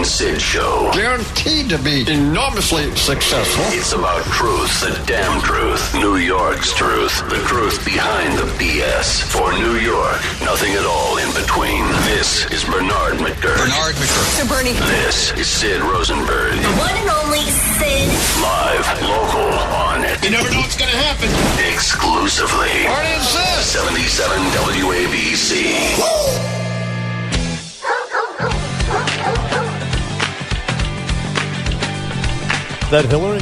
and Sid Show. Guaranteed to be enormously successful. It's about truth, the damn truth, New York's truth, the truth behind the BS. For New York, nothing at all in between. This is Bernard McGurk. So Bernie. This is Sid Rosenberg. The one and only Sid. Live, local, on it. You never know what's going to happen. Exclusively. Bernie and Sid. 77 WABC. Is that Hillary?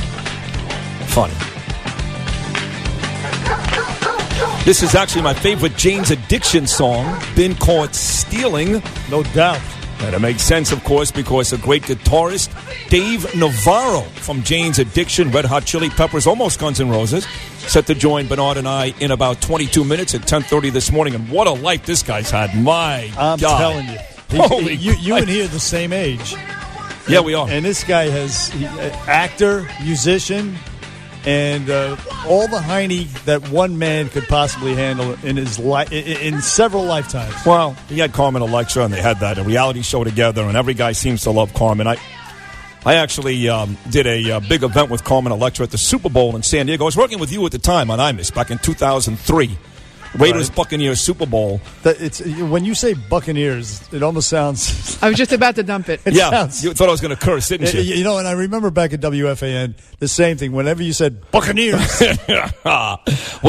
Funny. This is actually my favorite Jane's Addiction song, Been Caught Stealing. No doubt. And it makes sense, of course, because a great guitarist, Dave Navarro from Jane's Addiction, Red Hot Chili Peppers, almost Guns N' Roses, set to join Bernard and I in about 22 minutes at 10:30 this morning. And what a life this guy's had. My I'm God. telling you. Holy you and he are the same age. Yeah, we are. And this guy has actor, musician, and all the hiney that one man could possibly handle in his in several lifetimes. Well, he had Carmen Electra, and they had that a reality show together, and every guy seems to love Carmen. I actually did a big event with Carmen Electra at the Super Bowl in San Diego. I was working with you at the time on IMIS back in 2003. Raiders Buccaneers Super Bowl. When you say Buccaneers, it almost sounds. I was just about to dump it. You thought I was going to curse, didn't you? You know, and I remember back at WFAN the same thing. Whenever you said Buccaneers, well,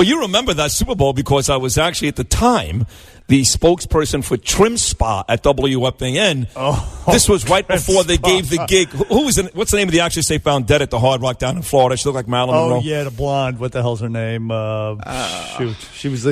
you remember that Super Bowl because I was actually at the time the spokesperson for Trim Spa at WFAN. This was right before they gave the gig. What's the name of the actress they found dead at the Hard Rock down in Florida? She looked like Marilyn Monroe. Oh yeah, the blonde. What the hell's her name? Shoot, she was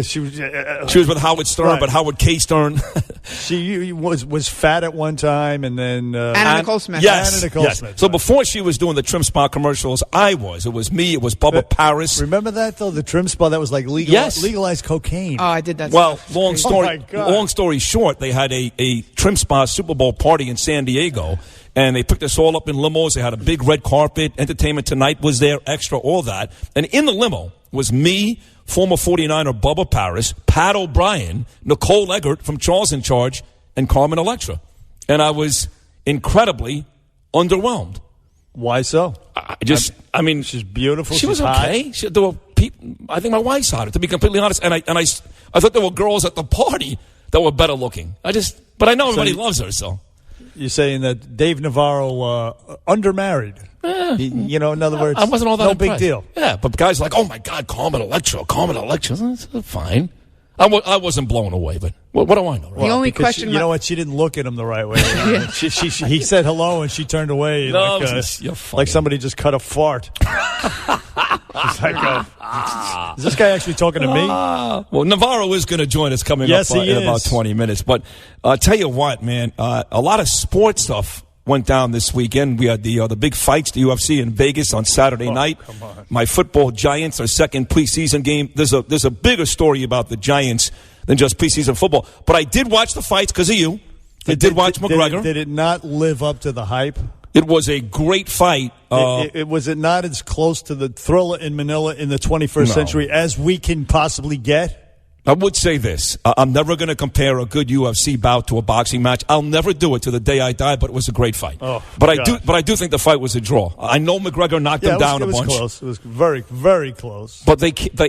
with Howard Stern, right. But Howard K. Stern. She was fat at one time, and then Anna Nicole Smith. Yes, Anna Nicole Smith. So before she was doing the Trim Spa commercials, it was me. It was Bubba Paris. Remember that though? The Trim Spa that was like legalized cocaine. Oh, I did that. Well, stuff. long story short, they had a Trim Spa Super Bowl party in San Diego, and they picked us all up in limos. They had a big red carpet. Entertainment Tonight was there, extra, all that. And in the limo was me, former 49er Bubba Paris, Pat O'Brien, Nicole Eggert from Charles in Charge, and Carmen Electra. And I was incredibly underwhelmed. Why so? I mean, she's beautiful. She was okay. There were people, I think my wife's on it, to be completely honest. And I thought there were girls at the party that were better looking. But I know everybody loves her, so. You're saying that Dave Navarro undermarried. In other words, I wasn't all that impressed. Big deal. Yeah, but guys like, oh my God, Carmen Electra. That's fine. I wasn't blown away, but what do I know? Right? The only question, you know what? She didn't look at him the right way. He said hello and she turned away like somebody just cut a fart. She's like, is this guy actually talking to me? Well, Navarro is going to join us coming up in about 20 minutes. But tell you what, man, a lot of sports stuff went down this weekend. We had the big fights, the UFC in Vegas on Saturday night. Come on. My football Giants, our second preseason game. There's a bigger story about the Giants than just preseason football. But I did watch the fights because of you. I did watch McGregor. Did it not live up to the hype? It was a great fight. Was it not as close to the Thriller in Manila in the 21st century as we can possibly get? I would say this. I'm never going to compare a good UFC bout to a boxing match. I'll never do it to the day I die, but it was a great fight. But I do think the fight was a draw. I know McGregor knocked him down a bunch. Close. It was very, very close. But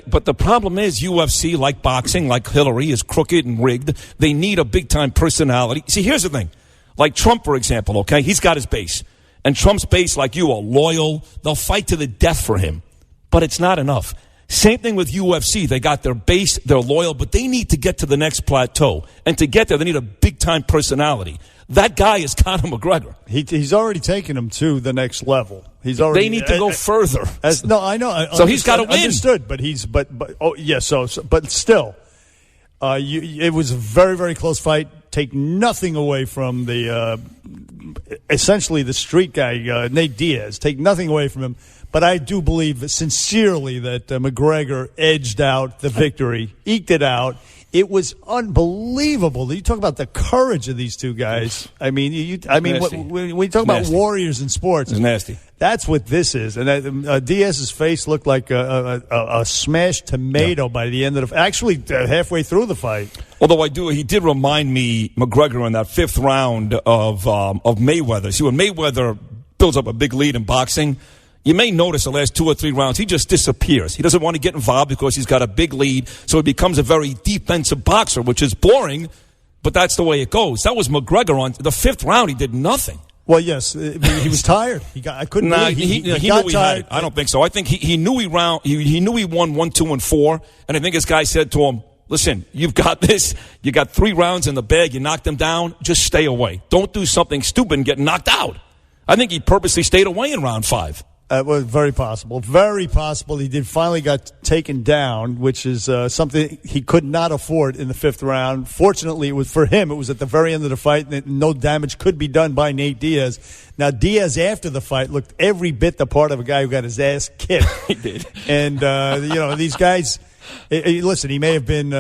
but the problem is UFC, like boxing, like Hillary, is crooked and rigged. They need a big-time personality. See, here's the thing. Like Trump, for example, okay? He's got his base. And Trump's base, like you, are loyal. They'll fight to the death for him. But it's not enough. Same thing with UFC. They got their base, they're loyal, but they need to get to the next plateau. And to get there, they need a big-time personality. That guy is Conor McGregor. He's already taken him to the next level. They need to go further. No, I know. So he's got to win. Understood, but still, it was a very, very close fight. Take nothing away from the essentially the street guy, Nate Diaz. Take nothing away from him. But I do believe sincerely that McGregor edged out the victory, eked it out, It was unbelievable. You talk about the courage of these two guys. I mean, when you talk about warriors in sports, it's nasty. That's what this is. And Diaz's face looked like a smashed tomato by the end of halfway through the fight. Although he did remind me, McGregor, in that 5th round of Mayweather. See, when Mayweather builds up a big lead in boxing, you may notice the last 2 or 3 rounds, he just disappears. He doesn't want to get involved because he's got a big lead, so he becomes a very defensive boxer, which is boring, but that's the way it goes. That was McGregor on the 5th round. He did nothing. Well, yes, he was tired. I couldn't believe he got tired. I don't think so. I think he knew he won 1, 2, and 4, and I think his guy said to him, listen, you've got this. You got 3 rounds in the bag. You knocked him down. Just stay away. Don't do something stupid and get knocked out. I think he purposely stayed away in round 5. It was very possible. Very possible. He finally got taken down, which is something he could not afford in the 5th round. Fortunately, it was at the very end of the fight, and no damage could be done by Nate Diaz. Now, Diaz, after the fight, looked every bit the part of a guy who got his ass kicked. He did. And, these guys... Listen, he may have been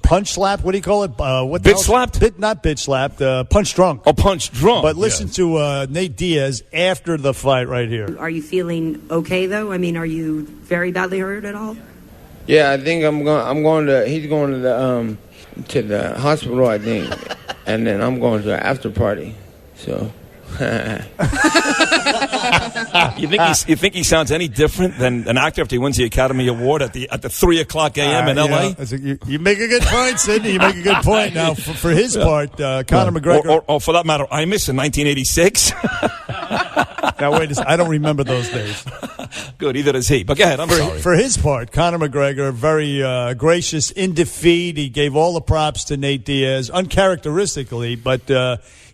punch slapped. What do you call it? Bitch slapped? Not bitch slapped. Punch drunk. Oh, punch drunk. But listen to Nate Diaz after the fight right here. Are you feeling okay though? I mean, are you very badly hurt at all? Yeah, I think he's going to the hospital, I think, and then I'm going to the after party. So. You think he sounds any different than an actor after he wins the Academy Award at the 3:00 a.m. in L.A.? You make a good point, Sidney. You make a good point. Now, for his part, Conor McGregor, or for that matter, Imus in 1986. Now wait a second. I don't remember those days. Good, either does he. But go ahead. I'm sorry. For his part, Conor McGregor, very gracious in defeat. He gave all the props to Nate Diaz, uncharacteristically, but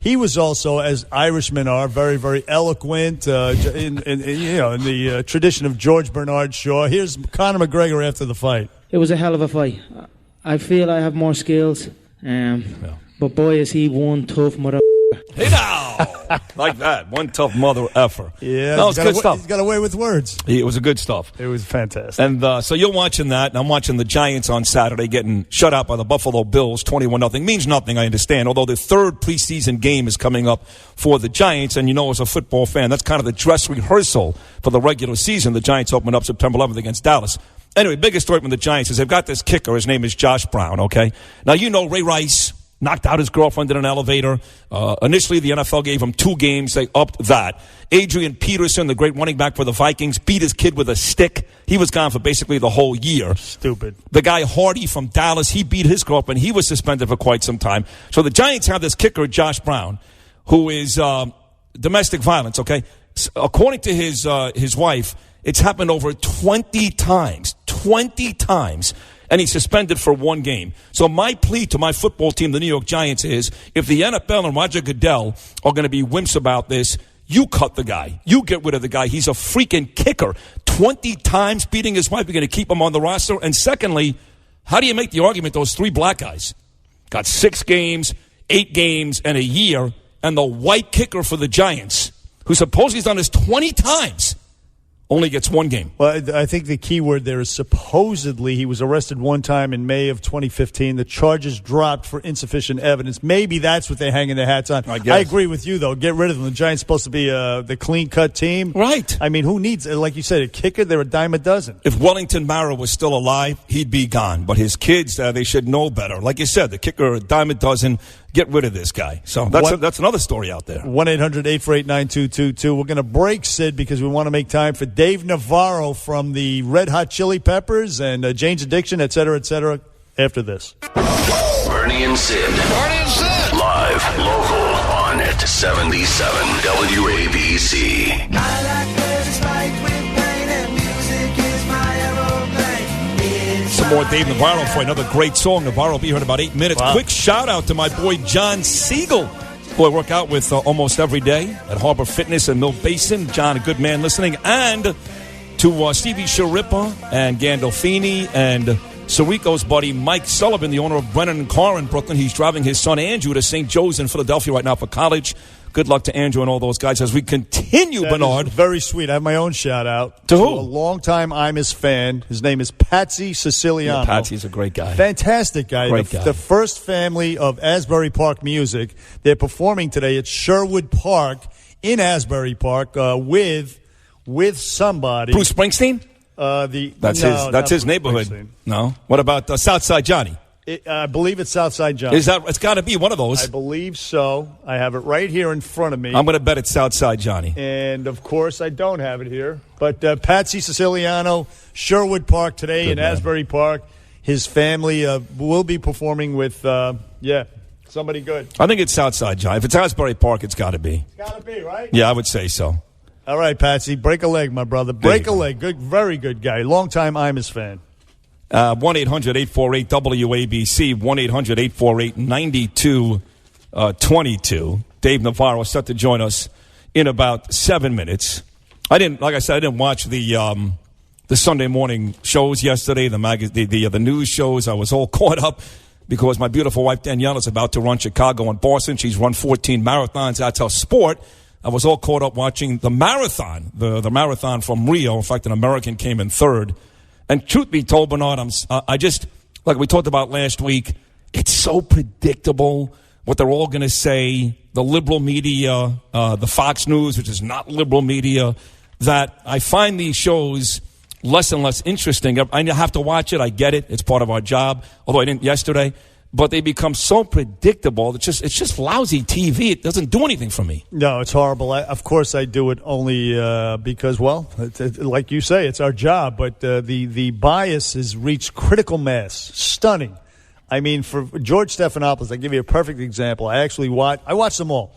he was also, as Irishmen are, very, very eloquent in the tradition of George Bernard Shaw. Here's Conor McGregor after the fight. It was a hell of a fight. I feel I have more skills, but boy, is he one tough mother. Hey now! Like that. One tough mother effer. Yeah, that was good stuff. He's got away with words. It was a good stuff. It was fantastic. And so you're watching that, and I'm watching the Giants on Saturday getting shut out by the Buffalo Bills, 21-0. Means nothing, I understand, although the 3rd preseason game is coming up for the Giants, and as a football fan, that's kind of the dress rehearsal for the regular season. The Giants open up September 11th against Dallas. Anyway, biggest story from the Giants is they've got this kicker. His name is Josh Brown, okay? Now, Ray Rice knocked out his girlfriend in an elevator. Initially, the NFL gave him 2 games. They upped that. Adrian Peterson, the great running back for the Vikings, beat his kid with a stick. He was gone for basically the whole year. Stupid. The guy Hardy from Dallas, he beat his girlfriend. He was suspended for quite some time. So the Giants have this kicker, Josh Brown, who is domestic violence, okay? According to his wife, it's happened over 20 times. 20 times. And he's suspended for 1 game. So my plea to my football team, the New York Giants, is if the NFL and Roger Goodell are going to be wimps about this, you cut the guy. You get rid of the guy. He's a freaking kicker. 20 times beating his wife. You're going to keep him on the roster. And secondly, how do you make the argument those 3 black guys got 6 games, 8 games, and a year, and the white kicker for the Giants, who supposedly has done this 20 times, only gets 1 game? Well, I think the key word there is supposedly. He was arrested 1 time in May of 2015. The charges dropped for insufficient evidence. Maybe that's what they're hanging their hats on. I agree with you, though. Get rid of them. The Giants supposed to be the clean-cut team. Right. I mean, who needs, like you said, a kicker? They're a dime a dozen. If Wellington Mara was still alive, he'd be gone. But his kids, they should know better. Like you said, the kicker, a dime a dozen. Get rid of this guy. So that's another story out there. 1-800-848-9222. We're going to break, Sid, because we want to make time for Dave Navarro from the Red Hot Chili Peppers and Jane's Addiction, et cetera, after this. Bernie and Sid. Bernie and Sid. Live, local, on at 77 WABC. I like this fight with pain and music is my aeroplane. Some more Dave Navarro for another great song. Navarro will be here in about 8 minutes. Wow. Quick shout out to my boy John Siegel, who I work out with almost every day at Harbor Fitness in Mill Basin. John, a good man listening. And to Stevie Sharippa and Gandolfini and Sirico's buddy Mike Sullivan, the owner of Brennan and Carr in Brooklyn. He's driving his son Andrew to St. Joe's in Philadelphia right now for college. Good luck to Andrew and all those guys as we continue, That Bernard. is very sweet. I have my own shout out To who? a longtime Imus fan. His name is Patsy Siciliano. Yeah, Patsy's a great guy. Fantastic guy. Great guy. The first family of Asbury Park music. They're performing today at Sherwood Park in Asbury Park with somebody. Bruce Springsteen? That's his neighborhood. Springsteen. No. What about Southside Johnny? I believe it's Southside John. It's got to be one of those. I believe so. I have it right here in front of me. I'm going to bet it's Southside Johnny. And, of course, I don't have it here. But Patsy Siciliano, Sherwood Park today in Asbury Park. His family will be performing with, somebody good. I think it's Southside Johnny. If it's Asbury Park, it's got to be. It's got to be, right? Yeah, I would say so. All right, Patsy. Break a leg, my brother. Break a leg. Good, very good guy. Long-time Imus fan. 1-800-848-WABC, 1-800-848-9222. Dave Navarro is set to join us in about 7 minutes. I didn't watch the Sunday morning shows yesterday, the news shows. I was all caught up because my beautiful wife Danielle is about to run Chicago and Boston. She's run 14 marathons. That's her sport. I was all caught up watching the marathon, the marathon from Rio. In fact, an American came in third. And truth be told, Bernard, I just, like we talked about last week, it's so predictable what they're all going to say. The liberal media, the Fox News, which is not liberal media, that I find these shows less and less interesting. I have to watch it. I get it. It's part of our job, although I didn't yesterday. But they become so predictable. It's just lousy TV. It doesn't do anything for me. No, it's horrible. Of course, I do it only because, well, like you say, it's our job. But the bias has reached critical mass. Stunning. I mean, for George Stephanopoulos, I'll give you a perfect example. I watched them all.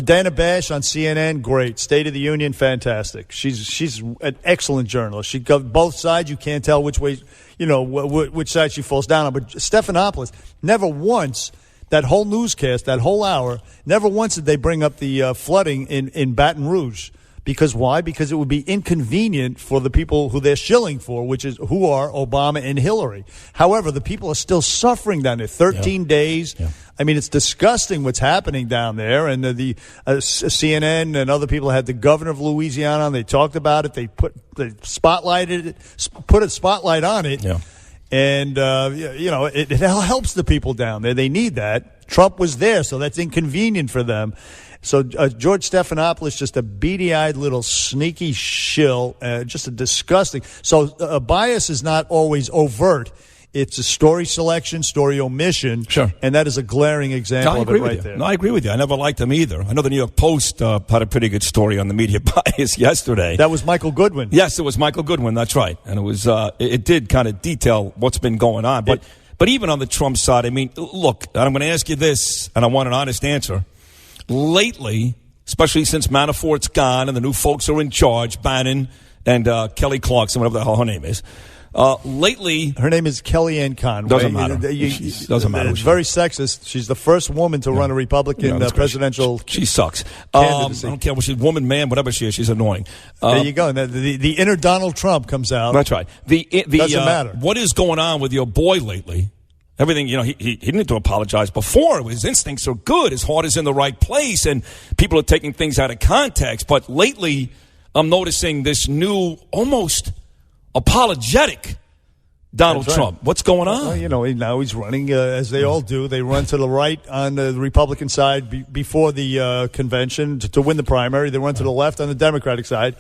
Dana Bash on CNN, great. State of the Union, fantastic. She's an excellent journalist. She goes both sides. You can't tell which way, which side she falls down on. But Stephanopoulos, never once, that whole newscast, that whole hour, never once did they bring up the flooding in Baton Rouge. Because why? Because it would be inconvenient for the people who they're shilling for, who are Obama and Hillary. However, the people are still suffering down there. 13 days. Yeah. I mean, it's disgusting what's happening down there. And the CNN and other people had the governor of Louisiana on. They talked about it. They put a spotlight on it. Yeah. And, it helps the people down there. They need that. Trump was there, so that's inconvenient for them. So George Stephanopoulos, just a beady-eyed little sneaky shill, just a disgusting. So bias is not always overt. It's a story selection, story omission. Sure. And that is a glaring example of it right there. No, I agree with you. I never liked him either. I know the New York Post had a pretty good story on the media bias yesterday. That was Michael Goodwin. Yes, it was Michael Goodwin. That's right. And it was it did kind of detail what's been going on. But even on the Trump side, I mean, look, I'm going to ask you this, and I want an honest answer. Lately, especially since Manafort's gone and the new folks are in charge, Bannon and Kelly Clarkson, whatever the hell her name is. Lately, her name is Kellyanne Conway. Doesn't matter. Doesn't matter. It's very sexist. She's the first woman to run a Republican presidential. She sucks. Candidacy. I don't care what she's woman, man, whatever she is. She's annoying. There you go. The inner Donald Trump comes out. That's right. Doesn't matter. What is going on with your boy lately? Everything, he didn't need to apologize before. His instincts are good. His heart is in the right place, and people are taking things out of context. But lately, I'm noticing this new, almost apologetic Donald Trump. What's going on? Well, now he's running, as they all do. They run to the right on the Republican side before the convention to win the primary. They run to the left on the Democratic side.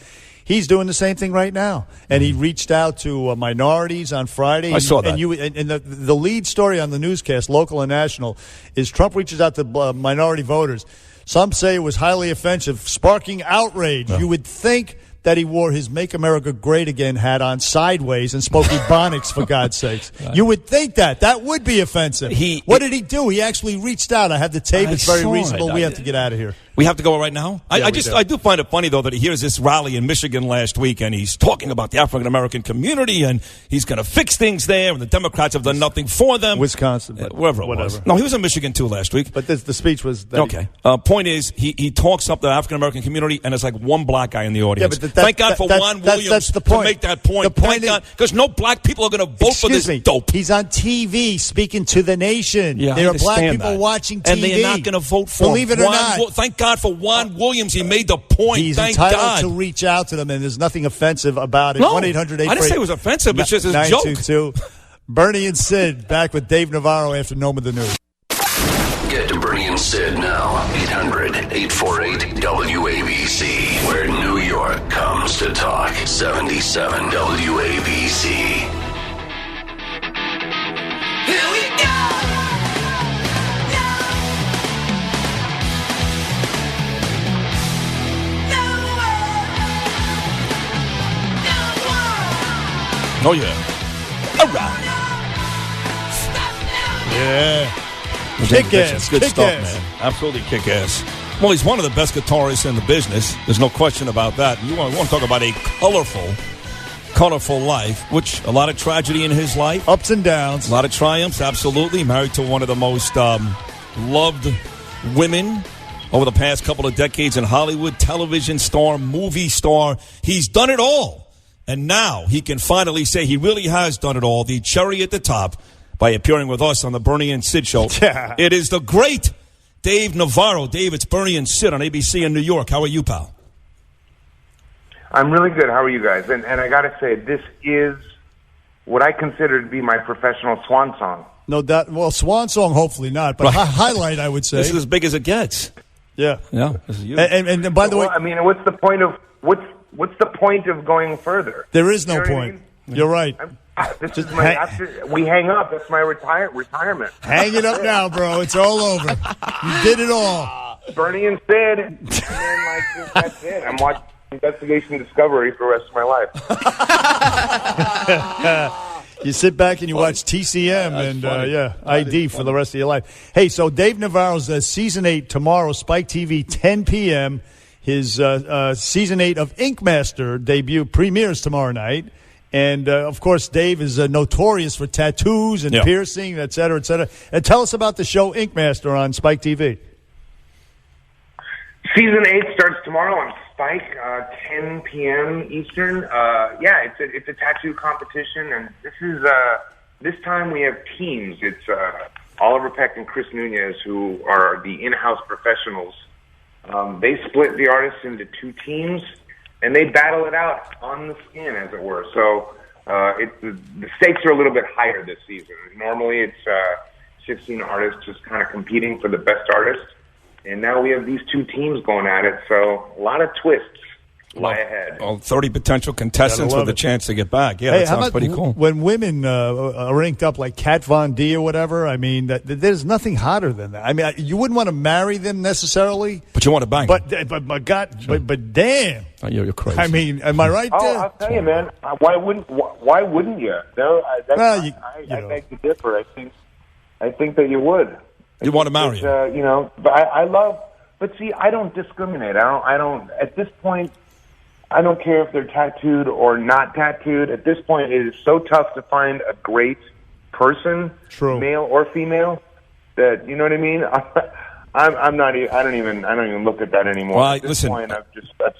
He's doing the same thing right now, and he reached out to minorities on Friday. I saw that. And the lead story on the newscast, local and national, is Trump reaches out to minority voters. Some say it was highly offensive, sparking outrage. No. You would think that he wore his Make America Great Again hat on sideways and spoke Ebonics, for God's sakes. You would think that would be offensive. What did he do? He actually reached out. I have the tape. It's very reasonable. We have to get out of here. We have to go right now? Yeah, I do find it funny, though, that he hears this rally in Michigan last week, and he's talking about the African-American community, and he's going to fix things there, and the Democrats have done nothing for them. Wisconsin. Wherever it was. No, he was in Michigan, too, last week. But the speech was... Okay. Point is, he talks up the African-American community, and there's like one black guy in the audience. Yeah, but thank God for Juan Williams that's the point. to make that point. The point because no black people are going to vote for this dope. He's on TV speaking to the nation. Yeah, there are black understand people that. watching TV. And they're not going to vote for Believe him. it or not. Thank God for Juan Williams. He made the point. He's Thank entitled God. to reach out to them, and there's nothing offensive about it. No, 1-800-848. I didn't say it was offensive. It's just a joke. 922. Bernie and Sid back with Dave Navarro after Nome of the News. Get to Bernie and Sid now. 800-848-WABC. Where New York comes to talk. 77 WABC. Here we go. Oh, yeah. All right. Yeah. Kick ass. Kick Good stuff, ass. man. Absolutely kick ass. Well, he's one of the best guitarists in the business. There's no question about that. You want to talk about a colorful life, which a lot of tragedy in his life. Ups and downs. A lot of triumphs, absolutely. Married to one of the most loved women over the past couple of decades in Hollywood, television star, movie star. He's done it all. And now he can finally say he really has done it all. The cherry at the top by appearing with us on the Bernie and Sid show. Yeah. It is the great Dave Navarro. Dave, it's Bernie and Sid on ABC in New York. How are you, pal? I'm really good. How are you guys? And I got to say, this is what I consider to be my professional swan song. No doubt. Well, swan song, hopefully not, but highlight, I would say. This is as big as it gets. Yeah. Yeah. This is you. And by the way, I mean, what's the point of what's the point of going further? there is no You know what I point. mean? You're right. This is my after we hang up. That's my retirement. Hang it up now, bro. It's all over. You did it all. Bernie and Sid, and then that's it. I'm watching Investigation Discovery for the rest of my life. You sit back and you watch TCM and ID for the rest of your life. Hey, so Dave Navarro's season 8 tomorrow, Spike TV, 10 p.m. His season 8 of Ink Master debut premieres tomorrow night. And, of course, Dave is notorious for tattoos and piercing, et cetera, et cetera. And tell us about the show Ink Master on Spike TV. Season 8 starts tomorrow on Spike, 10 p.m. Eastern. It's a tattoo competition, and this time we have teams. It's Oliver Peck and Chris Nunez, who are the in-house professionals. They split the artists into 2 teams, and they battle it out on the skin, as it were. So the stakes are a little bit higher this season. Normally it's 16 artists just kind of competing for the best artist. And now we have these 2 teams going at it, so a lot of twists lie ahead. Well, 30 potential contestants with a chance to get back. Yeah, that sounds pretty cool. When women are inked up like Kat Von D or whatever, I mean, there's nothing hotter than that. I mean, you wouldn't want to marry them necessarily. But you want to bang them. But damn. Oh, you're crazy. I mean, am I right there? Oh, I'll tell you, man. Why wouldn't you? No, I beg to differ. I think that you would. You want to marry him. But I love, but see, I don't discriminate. I don't, at this point, I don't care if they're tattooed or not tattooed. At this point, it is so tough to find a great person, male or female, that, you know what I mean? I'm not. I don't even look at that anymore. Well, at this listen, point, I've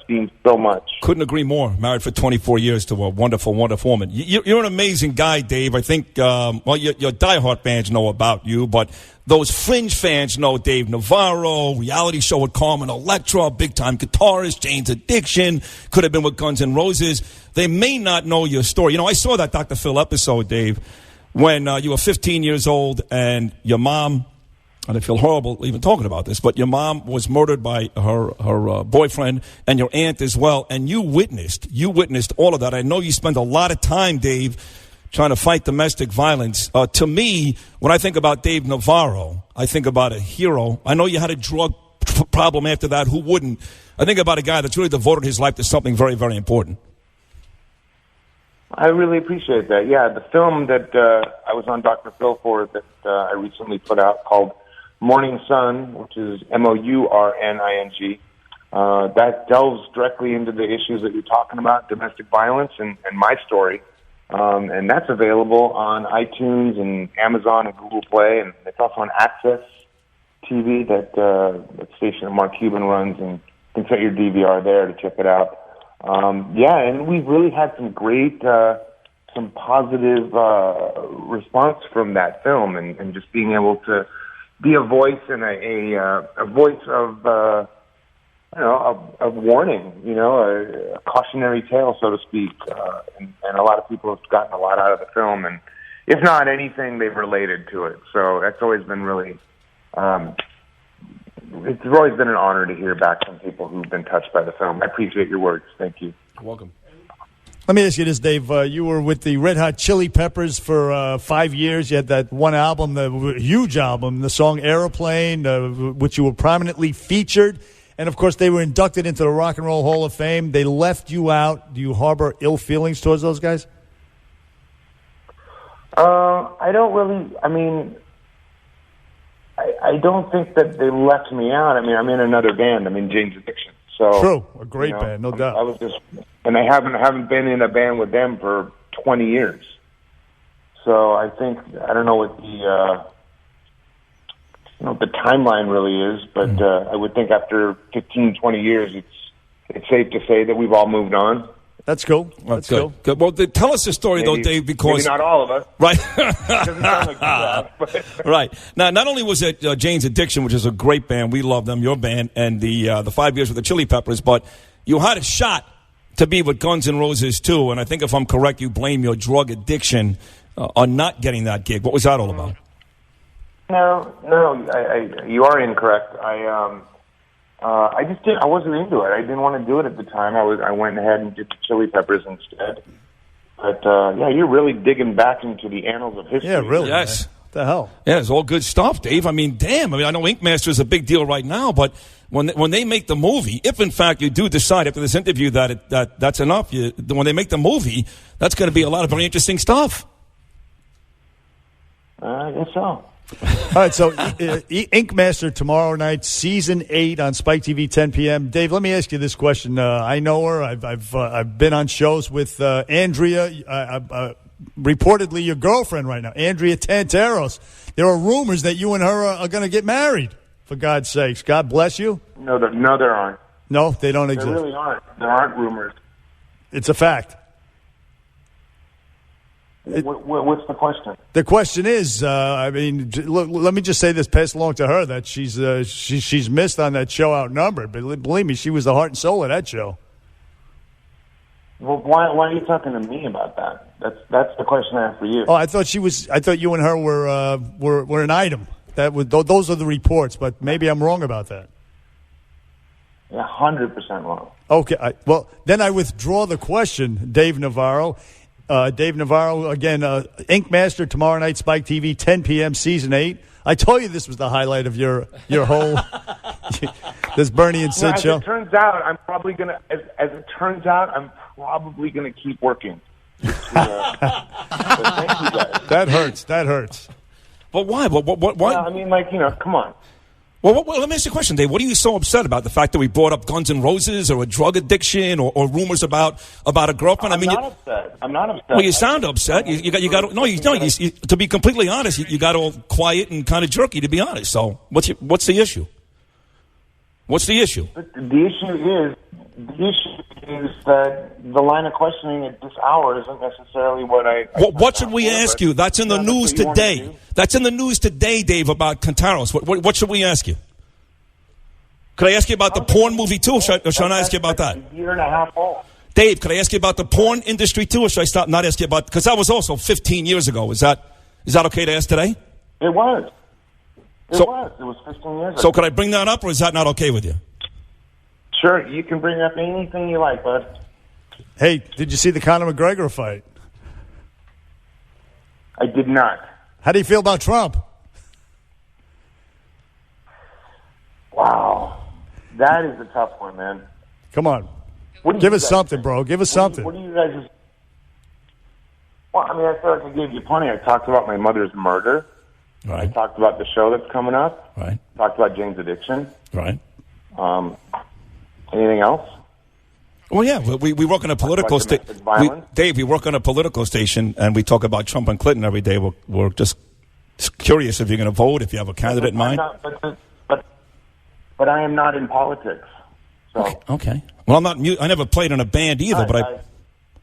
seen so much. Couldn't agree more. Married for 24 years to a wonderful, wonderful woman. You're an amazing guy, Dave. I think. Your diehard fans know about you, but those fringe fans know Dave Navarro, reality show with Carmen Electra, big time guitarist, Jane's Addiction, could have been with Guns N' Roses. They may not know your story. I saw that Dr. Phil episode, Dave, when you were 15 years old and your mom. And I feel horrible even talking about this, but your mom was murdered by her boyfriend and your aunt as well, and you witnessed all of that. I know you spend a lot of time, Dave, trying to fight domestic violence. To me, when I think about Dave Navarro, I think about a hero. I know you had a drug problem after that. Who wouldn't? I think about a guy that's really devoted his life to something very, very important. I really appreciate that. Yeah, the film that I was on Dr. Phil for that I recently put out called Morning Sun, which is Mourning. That delves directly into the issues that you're talking about, domestic violence and my story. And that's available on iTunes and Amazon and Google Play, and it's also on Access TV, that station that Mark Cuban runs, and you can set your DVR there to check it out. And we've really had some great, some positive response from that film, and just being able to be a voice and a voice of of warning, a cautionary tale, so to speak. And a lot of people have gotten a lot out of the film, and if not anything, they've related to it. So that's always been really, it's always been an honor to hear back from people who've been touched by the film. I appreciate your words. Thank you. You're welcome. Let me ask you this, Dave. You were with the Red Hot Chili Peppers for 5 years. You had that one album, the huge album, the song Aeroplane, which you were prominently featured. And, of course, they were inducted into the Rock and Roll Hall of Fame. They left you out. Do you harbor ill feelings towards those guys? I don't really. I don't think that they left me out. I'm in another band. I'm in Jane's Addiction. So true, a great band, no doubt. I was and I haven't been in a band with them for 20 years. So I think, I don't know what the timeline really is, but I would think after 15, 20 years, it's safe to say that we've all moved on. That's cool. That's good. Good. Well, tell us the story, though, Dave, because... Maybe not all of us. Right. Doesn't sound like that, but... Right. Now, not only was it Jane's Addiction, which is a great band, we love them, your band, and the 5 years with the Chili Peppers, but you had a shot to be with Guns N' Roses, too, and I think if I'm correct, you blame your drug addiction on not getting that gig. What was that all about? No, you are incorrect. I just didn't. I wasn't into it. I didn't want to do it at the time. I went ahead and did the Chili Peppers instead. But you're really digging back into the annals of history. Yeah, really. Yes. Man. What the hell? Yeah, it's all good stuff, Dave. Damn. I know Ink Master is a big deal right now, but when they make the movie, if in fact you do decide after this interview that's enough, when they make the movie, that's going to be a lot of very interesting stuff. I guess so. All right, so Ink Master tomorrow night, season 8 on Spike TV, 10 p.m. Dave, let me ask you this question. I know her. I've been on shows with Andrea, reportedly your girlfriend right now, Andrea Tantaros. There are rumors that you and her are going to get married. For God's sakes, God bless you. No, there aren't. No, they don't exist. There really aren't. There aren't rumors. It's a fact. What's the question? The question is, look, let me just say this, pass along to her, that she's missed on that show Outnumbered. But believe me, she was the heart and soul of that show. Well, why are you talking to me about that? That's the question I have for you. Oh, I thought you and her were an item. Those are the reports, but maybe I'm wrong about that. Yeah, 100% wrong. Okay, well, then I withdraw the question, Dave Navarro. Dave Navarro, again, Ink Master tomorrow night, Spike TV, 10 p.m., season 8. I told you this was the highlight of your whole this Bernie and Sid show. As it turns out, I'm probably gonna. As it turns out, I'm probably gonna keep working. Thank you guys. That hurts. But why? What? Well, come on. Well, let me ask you a question, Dave. What are you so upset about? The fact that we brought up Guns N' Roses or a drug addiction or rumors about a girlfriend? I'm not upset. Well, you sound upset. You got to be completely honest. You got all quiet and kind of jerky, to be honest. So what's the issue? What's the issue? The issue is that the line of questioning at this hour isn't necessarily what I what should we ask you? That's in the news today. That's in the news today, Dave, about Cantaros. What should we ask you? Could I ask you about the porn movie, too, or should I ask you about that? A year and a half old. Dave, could I ask you about the porn industry, too, or should I stop not ask you about... Because that was also 15 years ago. Is that okay to ask today? It was. It was 15 years ago. So could I bring that up, or is that not okay with you? Sure, you can bring up anything you like, bud. Hey, did you see the Conor McGregor fight? I did not. How do you feel about Trump? Wow. That is a tough one, man. Come on. Give us something, bro. Give us something. What do you guys... Well, I feel like I gave you plenty. I talked about my mother's murder. I talked about the show that's coming up. Right. Talked about Jane's addiction. Right. Anything else? Well, yeah, we work on a political station. Dave, we work on a political station, and we talk about Trump and Clinton every day. We're just curious if you're going to vote, if you have a candidate in mind. But I am not in politics. So. Okay. Well, I'm not. I never played in a band either, but I.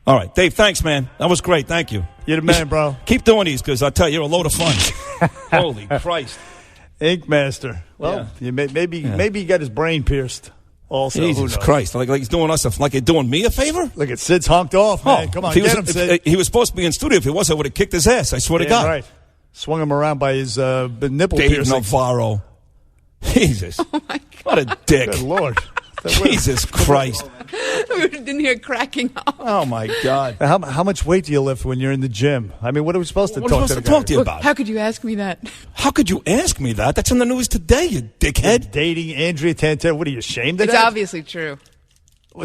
All right, Dave. Thanks, man. That was great. Thank you. You're the man, bro. Keep doing these, because I tell you, you're a load of fun. Holy Christ. Ink Master. Well, maybe he got his brain pierced. Also, Jesus Christ! Like he's doing us, like he's doing me a favor. Look at Sid's honked off, man. Come on, get him, Sid. He was supposed to be in studio. If he was, I would have kicked his ass. I swear to God. Right. Swung him around by his nipple Dave piercing. Navarro. Jesus. Oh my God. What a dick. Good Lord. Jesus Christ. We didn't hear cracking up. Oh, my God. How much weight do you lift when you're in the gym? I mean, what are we supposed to talk to you about? How could you ask me that? How could you ask me that? That's in the news today, you dickhead. You're dating Andrea Tantera. What are you, ashamed of It's that? obviously true.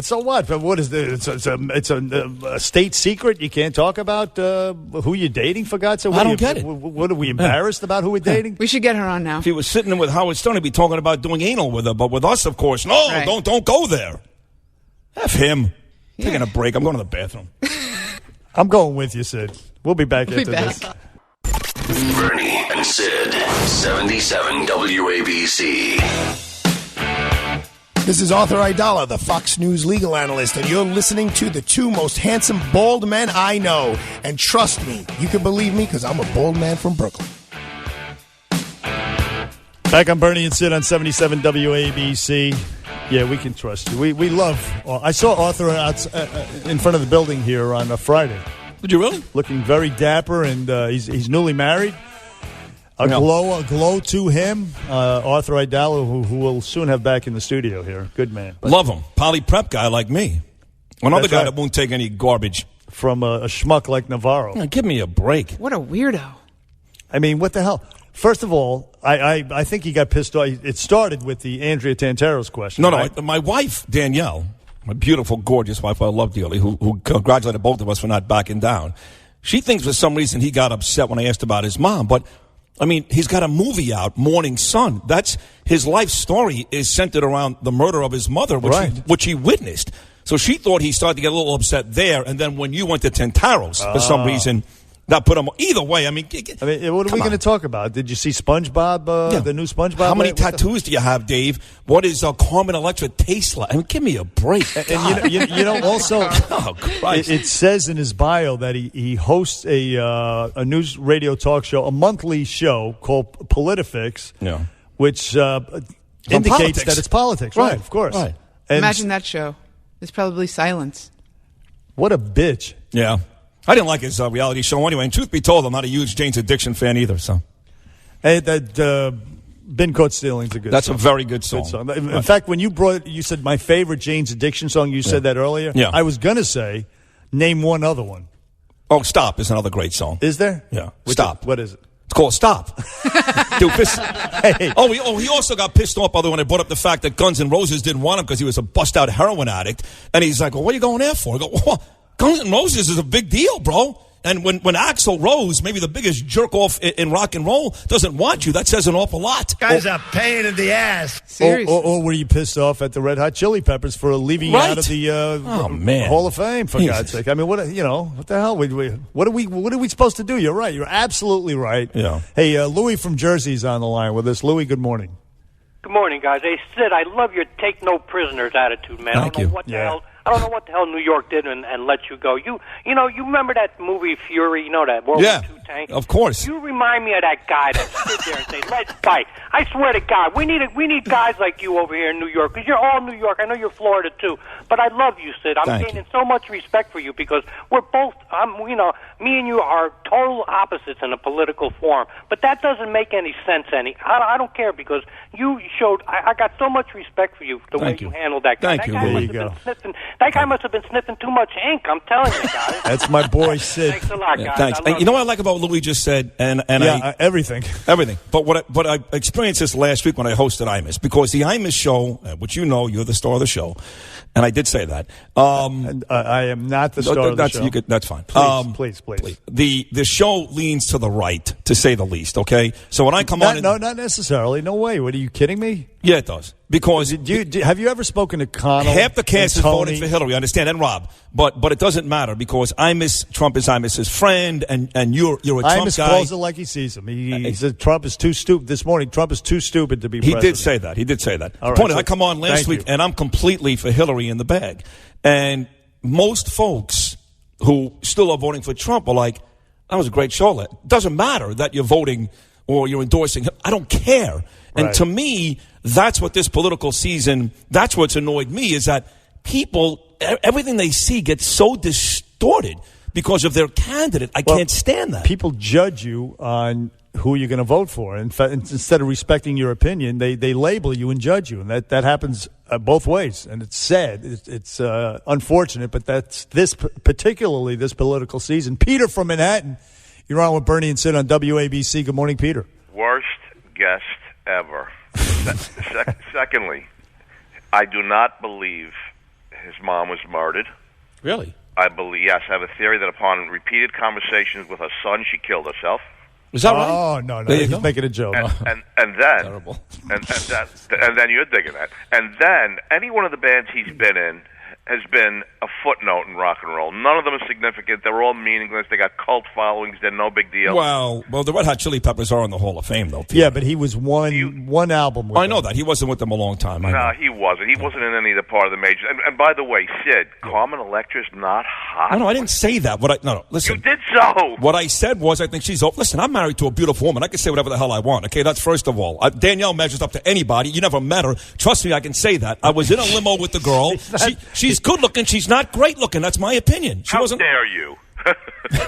So what? What is this? It's a state secret. You can't talk about who you're dating, for God's sake. I don't get it. What are we embarrassed about who we're dating? We should get her on now. If he was sitting with Howard Stern, he'd be talking about doing anal with her. But with us, of course, no, Right. don't go there. F him. Taking a break. I'm going to the bathroom. I'm going with you, Sid. We'll be back after this. Bernie and Sid, 77 WABC. This is Arthur Aidala, the Fox News legal analyst, and you're listening to the two most handsome bald men I know. And trust me, you can believe me because I'm a bald man from Brooklyn. Back on Bernie and Sid on 77 WABC. Yeah, we can trust you. We love. I saw Arthur in front of the building here on a Friday. Did you really? Looking very dapper, and he's newly married. A glow to him. Arthur Aidala, who we'll soon have back in the studio here. Good man. Love him. Poly prep guy like me. Another guy that won't take any garbage. From a schmuck like Navarro. Give me a break. What a weirdo. I mean, what the hell? First of all, I think he got pissed off. It started with the Andrea Tantero's question. No, right? my wife, Danielle, my beautiful, gorgeous wife I love dearly, who congratulated both of us for not backing down. She thinks for some reason he got upset when I asked about his mom. But, I mean, he's got a movie out, Morning Sun. That's his life story is centered around the murder of his mother, which he witnessed. So she thought he started to get a little upset there. And then when you went to Tantero's, for some reason, that put him. Either way, I mean, what are we going to talk about? Did you see SpongeBob, the new SpongeBob? How many tattoos do you have, Dave? What does Carmen Electra taste like? I mean, give me a break. And you know, also, oh, Christ. It says in his bio that he hosts a news radio talk show, a monthly show called Politifix, which indicates that it's politics. Right, of course. Right. And imagine that show. It's probably silence. What a bitch. Yeah. I didn't like his reality show anyway. And truth be told, I'm not a huge Jane's Addiction fan either. So, hey, that Been Caught Stealing's a good That's song. a very good song. In fact, when you said my favorite Jane's Addiction song, you said that earlier. Yeah. I was going to say, name one other one. Oh, Stop is another great song. Is there? Yeah. Stop. What is it? It's called Stop. Doofus. Hey. Oh, he also got pissed off, by the way, when I brought up the fact that Guns N' Roses didn't want him because he was a bust-out heroin addict. And he's like, well, what are you going there for? I go, well, Guns N' Roses is a big deal, bro. And when Axl Rose, maybe the biggest jerk-off in rock and roll, doesn't want you, that says an awful lot. Guy's a pain in the ass. Or were you pissed off at the Red Hot Chili Peppers for leaving you out of the Hall of Fame, for God's sake? I mean, what the hell? What are we supposed to do? You're right. You're absolutely right. Yeah. Hey, Louis from Jersey's on the line with us. Louis, good morning. Good morning, guys. Hey, Sid, I love your take no prisoners attitude, man. Thank you. I don't know what the hell New York did and let you go. You remember that movie Fury? You know that World War II tank? Of course. You remind me of that guy that stood there and said, "Let's fight." I swear to God, we need guys like you over here in New York, because you're all New York. I know you're Florida too, but I love you, Sid. I'm gaining so much respect for you because we're both, me and you are total opposites in a political form. But that doesn't make any sense. I don't care, because you showed. I got so much respect for you the way you handled that guy. Thank you. That guy There must you have go. been sniffing That guy must have been sniffing too much ink. I'm telling you, guys. That's my boy Sid. Thanks a lot, guys. Thanks. I love And you know what I like about what Louis just said? Everything. Everything. But what I experienced this last week when I hosted IMUS, because the IMUS show, which you know, you're the star of the show, and I did say that. I am not the star of the show. That's fine. Please. The show leans to the right, to say the least, okay? So when I come on... No, not necessarily. No way. What, are you kidding me? Yeah, it does. Because... have you ever spoken to Connell? Half the cast is Tony? voting for Hillary, I understand, and Rob. But it doesn't matter, because Trump is Imus's friend, and you're a Trump Imus guy. calls it like he sees him. He said Trump is too stupid. This morning, Trump is too stupid to be president. He did say that. All The point right, is, I come on last week, and I'm completely for Hillary in the bag. And most folks who still are voting for Trump are like, that was a great show. It doesn't matter that you're voting or you're endorsing him. I don't care. And to me, that's what this political season, that's what's annoyed me, is that people, everything they see gets so distorted because of their candidate. I can't stand that. People judge you on who you're going to vote for. In fact, instead of respecting your opinion, they label you and judge you. And that happens both ways. And it's sad. It's unfortunate, but that's particularly this political season. Peter from Manhattan, you're on with Bernie and Sid on WABC. Good morning, Peter. Worst guest ever. Secondly, I do not believe his mom was murdered. Really? I have a theory that upon repeated conversations with her son, she killed herself. Is that right? Oh, no. He's making a joke. And then, terrible. and then you're digging that. And then any one of the bands he's been in has been a footnote in rock and roll. None of them are significant. They're all meaningless. They got cult followings. They're no big deal. Well, the Red Hot Chili Peppers are in the Hall of Fame, though. Peter. Yeah, but he was one album with I know that. He wasn't with them a long time. No, he wasn't. He wasn't in any of the part of the majors. And by the way, Sid, Carmen Electra's not hot. No, I didn't say that. No, listen. You did so. What I said was, I think she's... Listen, I'm married to a beautiful woman. I can say whatever the hell I want, okay? That's first of all. Danielle measures up to anybody. You never met her. Trust me, I can say that. I was in a limo with the girl. She's good looking. She's not great looking. That's my opinion. How dare you?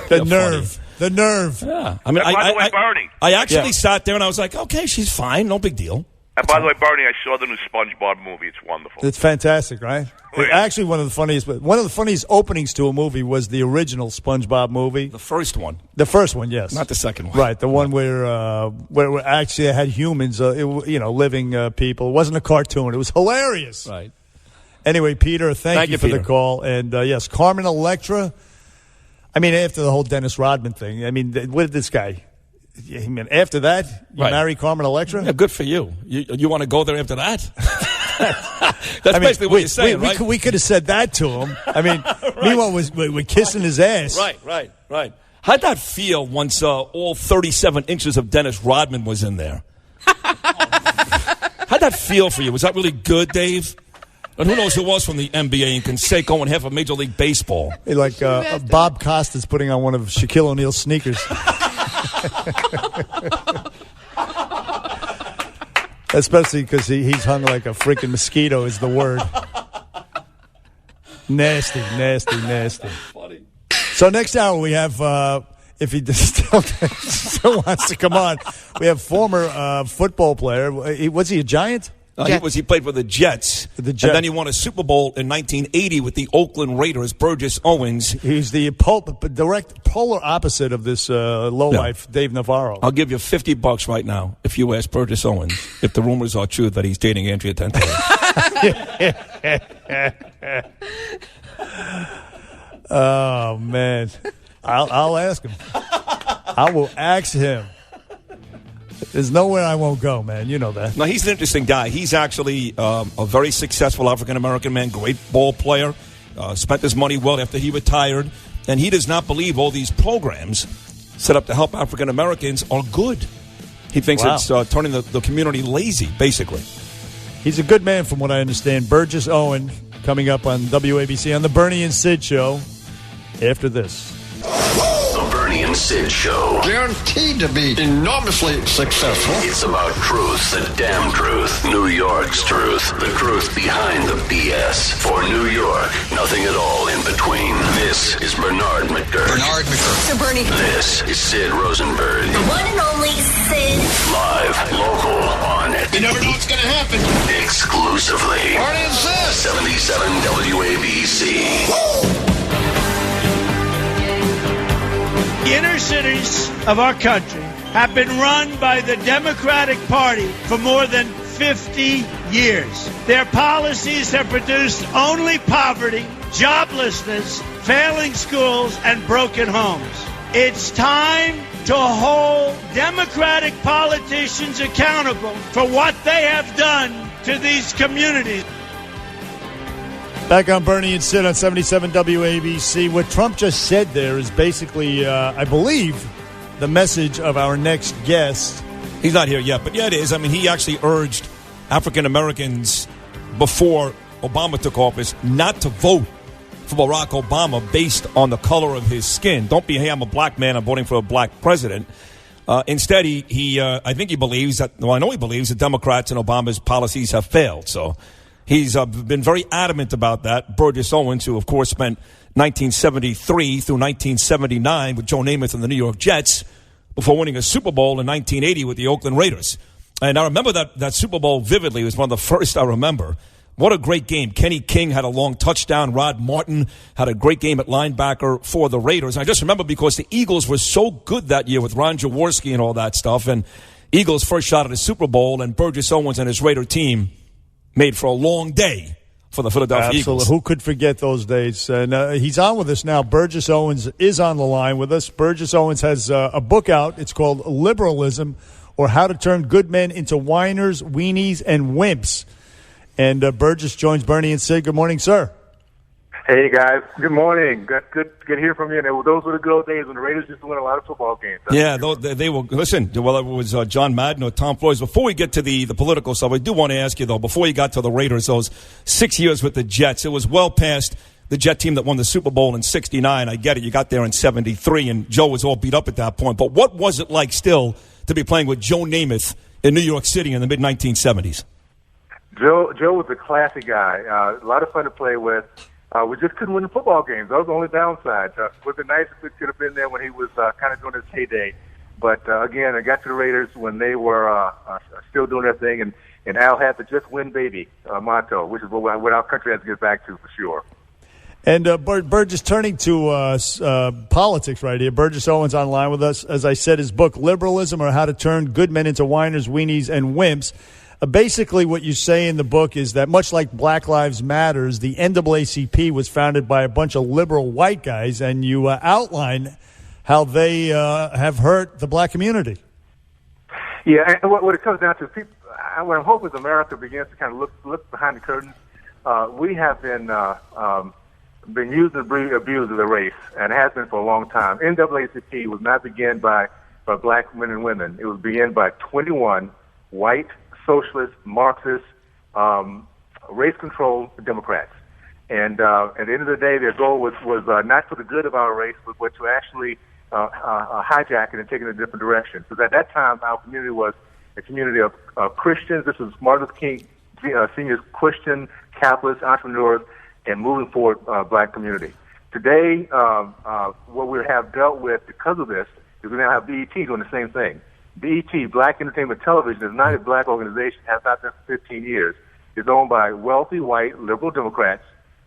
The nerve. Yeah. I mean, by the way, Bernie. I actually sat there and I was like, okay, she's fine. No big deal. And by the way, Bernie, I saw the new SpongeBob movie. It's wonderful. It's fantastic, right? Actually, one of the funniest openings to a movie was the original SpongeBob movie. The first one. The first one, yes. Not the second one. Right, the one where actually it had humans, living people. It wasn't a cartoon. It was hilarious. Right. Anyway, Peter, thank you for Peter. the call. And, yes, Carmen Electra. I mean, after the whole Dennis Rodman thing, I mean, what did this guy... I mean, after that, you marry Carmen Electra? Yeah, good for you. You want to go there after that? That's basically what you're saying, right? We could have said that to him. I mean, meanwhile, we're kissing his ass. Right. How'd that feel once all 37 inches of Dennis Rodman was in there? How'd that feel for you? Was that really good, Dave? And who knows who was from the NBA and Canseco and half of Major League Baseball? Hey, like Bob Costas putting on one of Shaquille O'Neal's sneakers. Especially because he's hung like a freaking mosquito is the word. Nasty. Funny. So next hour we have, if he still wants to come on, we have former football player. Was he a Giant? He played for the Jets. And then he won a Super Bowl in 1980 with the Oakland Raiders, Burgess Owens. He's the direct polar opposite of this lowlife, Dave Navarro. I'll give you $50 right now if you ask Burgess Owens if the rumors are true that he's dating Andrea Tente. Oh, man. I'll ask him. I will ask him. There's nowhere I won't go, man. You know that. No, he's an interesting guy. He's actually a very successful African-American man, great ball player, spent his money well after he retired, and he does not believe all these programs set up to help African-Americans are good. He thinks it's turning the community lazy, basically. He's a good man from what I understand. Burgess Owen coming up on WABC on the Bernie and Sid Show after this. The Bernie and Sid Show. Guaranteed to be enormously successful. It's about truth, the damn truth, New York's truth, the truth behind the BS. For New York, nothing at all in between. This is Bernard McGirt. So Bernie. This is Sid Rosenberg. The one and only Sid. Live, local, on it. You never know what's going to happen. Exclusively. Bernie and Sid. 77 WABC. The inner cities of our country have been run by the Democratic Party for more than 50 years. Their policies have produced only poverty, joblessness, failing schools, and broken homes. It's time to hold Democratic politicians accountable for what they have done to these communities. Back on Bernie and Sid on 77 WABC. What Trump just said there is basically, I believe, the message of our next guest. He's not here yet, but yeah, it is. I mean, he actually urged African Americans before Obama took office not to vote for Barack Obama based on the color of his skin. Don't be, hey, I'm a black man, I'm voting for a black president. Instead, I think he believes that, well, I know he believes that Democrats and Obama's policies have failed. So he's been very adamant about that. Burgess Owens, who, of course, spent 1973 through 1979 with Joe Namath and the New York Jets before winning a Super Bowl in 1980 with the Oakland Raiders. And I remember that Super Bowl vividly. It was one of the first I remember. What a great game. Kenny King had a long touchdown. Rod Martin had a great game at linebacker for the Raiders. And I just remember because the Eagles were so good that year with Ron Jaworski and all that stuff. And Eagles' first shot at the Super Bowl, and Burgess Owens and his Raider team made for a long day for the Philadelphia Eagles. Who could forget those days? And he's on with us now. Burgess Owens is on the line with us. Burgess Owens has a book out. It's called Liberalism, or How to Turn Good Men into Whiners, Weenies, and Wimps. And Burgess joins Bernie and Sid. Good morning, sir. Hey, guys. Good morning. Good to hear from you. And those were the good old days when the Raiders used to win a lot of football games. Yeah, they will. Listen, well, it was John Madden or Tom Flores. Before we get to the political stuff, I do want to ask you, though, before you got to the Raiders, those 6 years with the Jets, it was well past the Jet team that won the Super Bowl in '69. I get it. You got there in '73, and Joe was all beat up at that point. But what was it like still to be playing with Joe Namath in New York City in the mid-1970s? Joe was a classy guy. A lot of fun to play with. We just couldn't win the football games. That was the only downside. Was it nice if it could have been there when he was kind of doing his heyday? But again, I got to the Raiders when they were still doing their thing, and Al had the "just win, baby" motto, which is what our country has to get back to for sure. And Burgess, turning to politics right here. Burgess Owens online with us. As I said, his book, Liberalism, or How to Turn Good Men into Whiners, Weenies, and Wimps. Basically, what you say in the book is that much like Black Lives Matters, the NAACP was founded by a bunch of liberal white guys, and you outline how they have hurt the black community. Yeah, and what it comes down to, people, what I'm hoping is America begins to kind of look behind the curtain. We have been used and abused as a race, and has been for a long time. NAACP was not begun by black men and women. It was begun by 21 white socialist, Marxist, race-controlled Democrats. And at the end of the day, their goal was not for the good of our race, but to actually hijack it and take it in a different direction. So at that time, our community was a community of Christians. This was Martin Luther King Senior's Christian, Catholics, entrepreneurs, and moving forward black community. Today, what we have dealt with because of this is we now have BET doing the same thing. BET, Black Entertainment Television, is not a black organization, has not been for 15 years. It's owned by wealthy white liberal Democrats,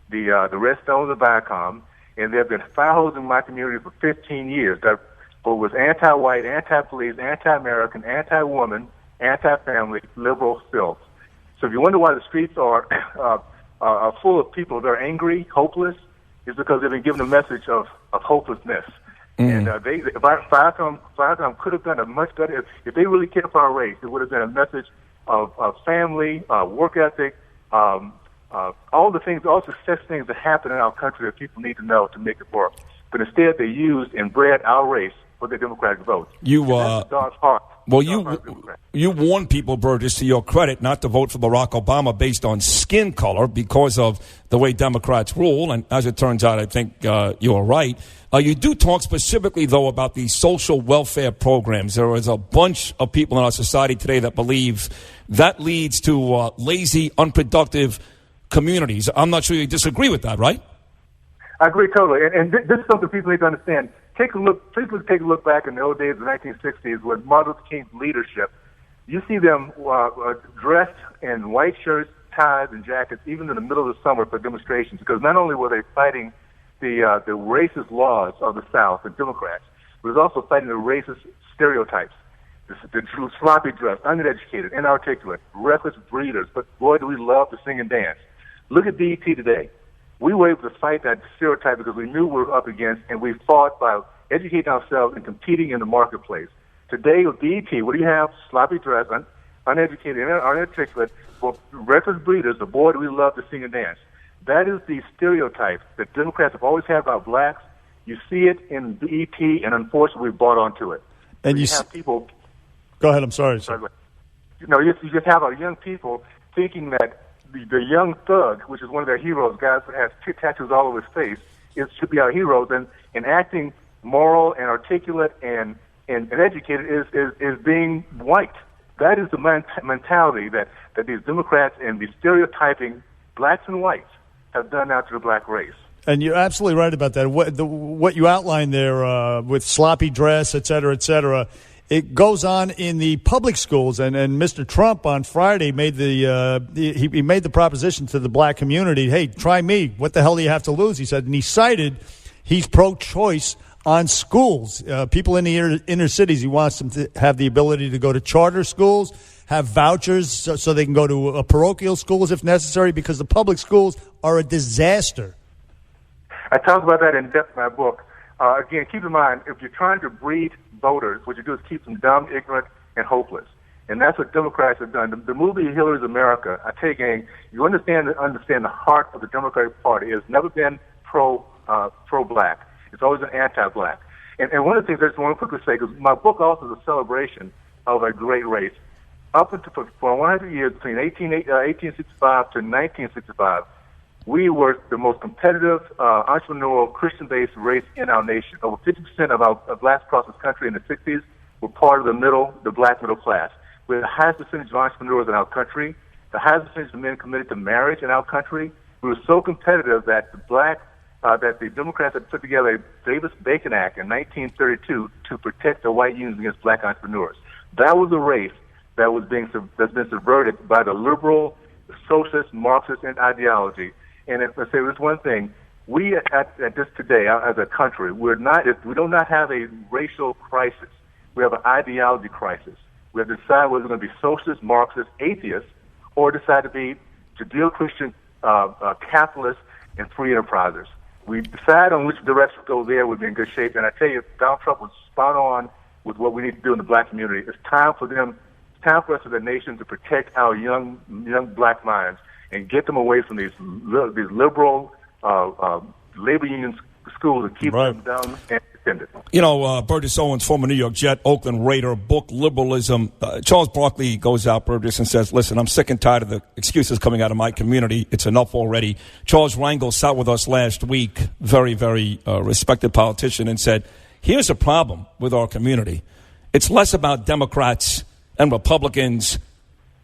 the Redstones of Viacom, and there have been firehose in my community for 15 years that was anti-white, anti-police, anti-American, anti-woman, anti-family, liberal filth. So if you wonder why the streets are full of people that are angry, hopeless, it's because they've been given a message of hopelessness. And Viacom could have done a much better. If they really cared for our race, it would have been a message of family, work ethic, all the things, all success things that happen in our country that people need to know to make it work. But instead, they used and bred our race for the Democratic vote. You warn people, Burgess, to your credit, not to vote for Barack Obama based on skin color because of the way Democrats rule. And as it turns out, I think you're right. You do talk specifically, though, about the social welfare programs. There is a bunch of people in our society today that believe that leads to lazy, unproductive communities. I'm not sure you disagree with that, right? I agree totally. And this is something people need to understand. Please take a look back in the old days of the 1960s with Martin Luther King's leadership. You see them dressed in white shirts, ties and jackets even in the middle of the summer for demonstrations, because not only were they fighting the racist laws of the South, the Democrats, but it was also fighting the racist stereotypes, the sloppy dress, uneducated, inarticulate, reckless breeders. But boy, do we love to sing and dance. Look at BET today. We were able to fight that stereotype because we knew we were up against, and we fought by educating ourselves and competing in the marketplace. Today with BET, what do you have? Sloppy dress, uneducated, inarticulate, reckless breeders. But boy, do we love to sing and dance. That is the stereotype that Democrats have always had about blacks. You see it in BET, and unfortunately, we've bought onto it. And you have people. Go ahead. I'm sorry. You just have our young people thinking that the young thug, which is one of their heroes, guys that has tattoos all over his face, should be our heroes, and acting moral and articulate and educated is being white. That is the mentality that these Democrats and these stereotyping blacks and whites have done now to the black race. And you're absolutely right about that. What you outlined there with sloppy dress, et cetera, it goes on in the public schools. And Mr. Trump on Friday made he made the proposition to the black community, hey, try me. What the hell do you have to lose? He said, and he cited he's pro-choice on schools. People in the inner cities, he wants them to have the ability to go to charter schools, have vouchers so they can go to parochial schools if necessary, because the public schools are a disaster. I talk about that in depth in my book. Again, keep in mind, if you're trying to breed voters, what you do is keep them dumb, ignorant, and hopeless. And that's what Democrats have done. The movie Hillary's America, I tell you, gang, you understand the heart of the Democratic Party. It's never been pro-black. It's always been anti-black. And one of the things I just want to quickly say, because my book also is a celebration of a great race. Up until for 100 years, between 1865 to 1965, we were the most competitive, entrepreneurial, Christian-based race in our nation. Over 50% of our blacks across this country in the 60s were part of the black middle class. We had the highest percentage of entrepreneurs in our country, the highest percentage of men committed to marriage in our country. We were so competitive that the Democrats had put together a Davis-Bacon Act in 1932 to protect the white unions against black entrepreneurs. That was a race that's been subverted by the liberal, socialist, Marxist ideology. And if I say this one thing, we at this today as a country, we do not have a racial crisis. We have an ideology crisis. We have to decide whether we're going to be socialist, Marxist, atheists, or decide to be Judeo-Christian, capitalists, and free enterprisers. We decide on which direction to go there, we'll be in good shape. And I tell you, Donald Trump was spot on with what we need to do in the black community. It's time for us as a nation to protect our young black minds and get them away from these liberal labor union schools and keep them down and extended. You know, Burgess Owens, former New York Jet, Oakland Raider, book Liberalism. Charles Barkley goes out, Burgess, and says, listen, I'm sick and tired of the excuses coming out of my community. It's enough already. Charles Rangel sat with us last week, very, very respected politician, and said, here's a problem with our community. It's less about Democrats and Republicans.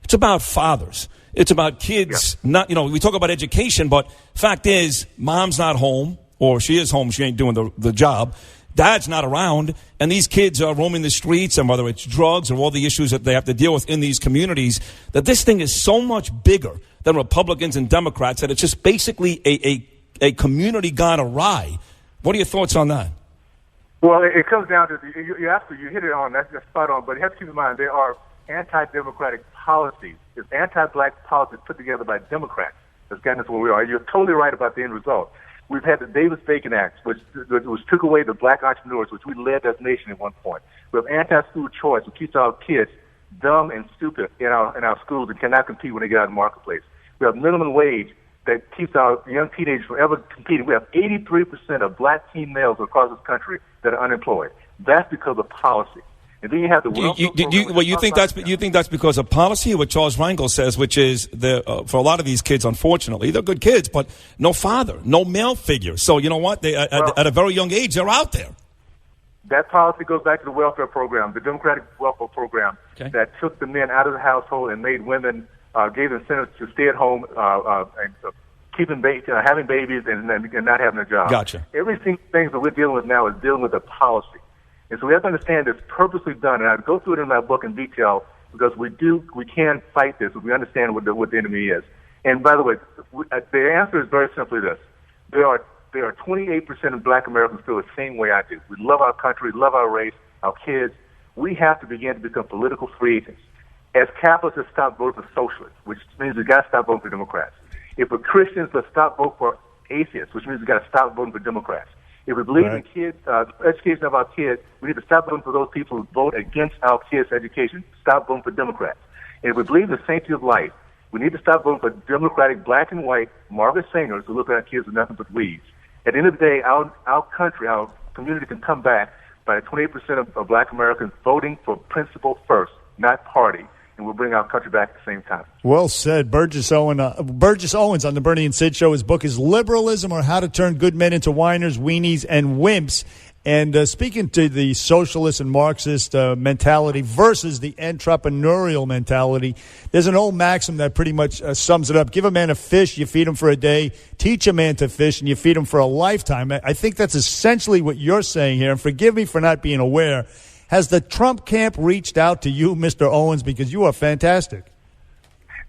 It's about fathers. It's about kids. Not, we talk about education, but fact is, mom's not home, or she is home, she ain't doing the job. Dad's not around, and these kids are roaming the streets, and whether it's drugs or all the issues that they have to deal with in these communities, that this thing is so much bigger than Republicans and Democrats that it's just basically a community gone awry. What are your thoughts on that? Well, it comes down to, you hit it on, that's spot on, but you have to keep in mind, there are anti-democratic policies. It's anti-black policies put together by Democrats that's gotten us where we are. You're totally right about the end result. We've had the Davis-Bacon Act, which took away the black entrepreneurs, which we led as a nation at one point. We have anti-school choice, which keeps our kids dumb and stupid in our schools and cannot compete when they get out in the marketplace. We have minimum wage that keeps our young teenagers from ever competing. We have 83% of black teen males across this country that are unemployed. That's because of policy. And then you have the you think that's because of policy, or what Charles Rangel says, which is for a lot of these kids, unfortunately, they're good kids, but no father, no male figure. So you know what? They at a very young age, they're out there. That policy goes back to the welfare program, the Democratic welfare program that took the men out of the household and made women, gave incentives to stay at home, and having babies and not having a job. Gotcha. Everything that we're dealing with now is dealing with a policy. And so we have to understand it's purposely done, and I go through it in my book in detail because we can fight this if we understand what the enemy is. And by the way, the answer is very simply this. There are 28% of black Americans feel the same way I do. We love our country, love our race, our kids. We have to begin to become political free agents. As capitalists, let's stop voting for socialists, which means we've got to stop voting for Democrats. If we're Christians, let's stop voting for atheists, which means we've got to stop voting for Democrats. If we believe in kids, education of our kids, we need to stop voting for those people who vote against our kids' education, stop voting for Democrats. And if we believe in the sanctity of life, we need to stop voting for Democratic black and white Margaret Sangers who look at our kids with nothing but weeds. At the end of the day, our country, our community can come back by 28% of black Americans voting for principle first, not party. And we'll bring our country back at the same time. Well said. Burgess Owens on the Bernie and Sid Show. His book is Liberalism, or How to Turn Good Men into Whiners, Weenies, and Wimps. And speaking to the socialist and Marxist mentality versus the entrepreneurial mentality, there's an old maxim that pretty much sums it up. Give a man a fish, you feed him for a day. Teach a man to fish, and you feed him for a lifetime. I think that's essentially what you're saying here. And forgive me for not being aware. Has the Trump camp reached out to you, Mr. Owens, because you are fantastic?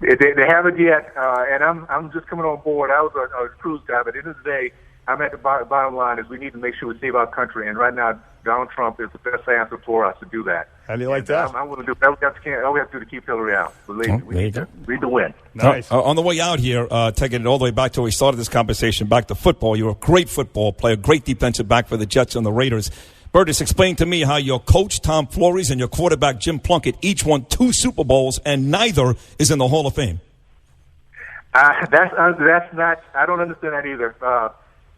They haven't yet, and I'm just coming on board. I was a cruise guy, but at the end of the day, I'm at the bottom line is we need to make sure we save our country, and right now Donald Trump is the best answer for us to do that. How do you like that? I'm willing to do all we have to do to keep Hillary out. Believe me, we need to win. Nice. On the way out here, taking it all the way back to where we started this conversation, back to football. You're a great football player, great defensive back for the Jets and the Raiders. Burgess, explain to me how your coach, Tom Flores, and your quarterback, Jim Plunkett, each won 2 Super Bowls, and neither is in the Hall of Fame. That's not. I don't understand that either.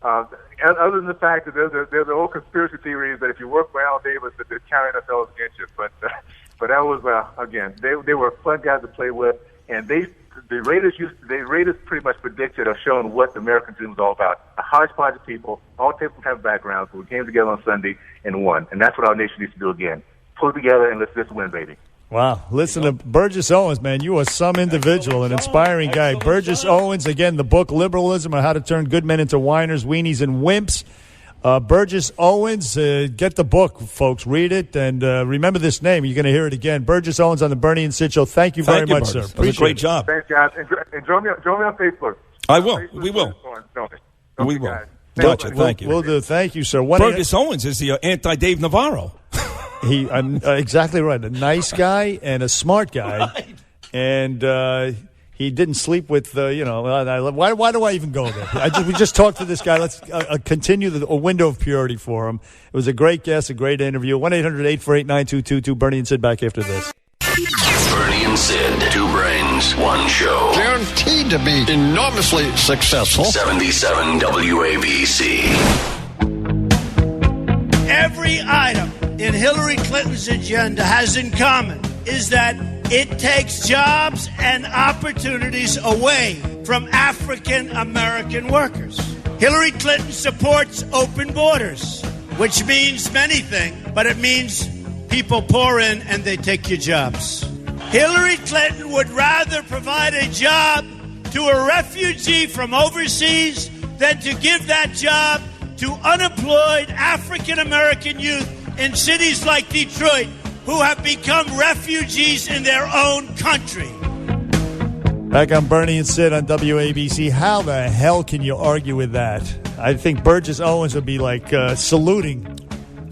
Other than the fact that there's the old conspiracy theories that if you work for Al Davis, that the county NFL is against you. But that was again, they were fun guys to play with, and the Raiders pretty much predicted or shown what the American dream was all about. A hodgepodge of people, all different type of backgrounds, who came together on Sunday and won. And that's what our nation needs to do again. Pull it together and let's just win, baby. Wow. Listen to Burgess Owens, man. You are some individual, an inspiring guy. Burgess Owens, again, the book Liberalism, or How to Turn Good Men into Whiners, Weenies, and Wimps. Burgess Owens, get the book, folks. Read it, and remember this name. You're going to hear it again. Burgess Owens on the Bernie and Sid Show. Thank you very much, sir. That was a great job. Thanks, guys. And join me on Facebook. I will. We will. We will. Gotcha. Thank you. We'll do. Thank you, sir. Burgess Owens is the anti-Dave Navarro. He exactly right. A nice guy and a smart guy, right. And he didn't sleep with why do I even go there? We just talked to this guy. Let's continue a window of purity for him. It was a great guest, a great interview. 1-800-848-9222. Bernie and Sid back after this. Bernie and Sid, 2 brains, 1 show. Guaranteed to be enormously successful. 77 WABC. Every item in Hillary Clinton's agenda has in common is that it takes jobs and opportunities away from African American workers. Hillary Clinton supports open borders, which means many things, but it means people pour in and they take your jobs. Hillary Clinton would rather provide a job to a refugee from overseas than to give that job to unemployed African American youth in cities like Detroit who have become refugees in their own country. Back on Bernie and Sid on WABC. How the hell can you argue with that? I think Burgess Owens would be like saluting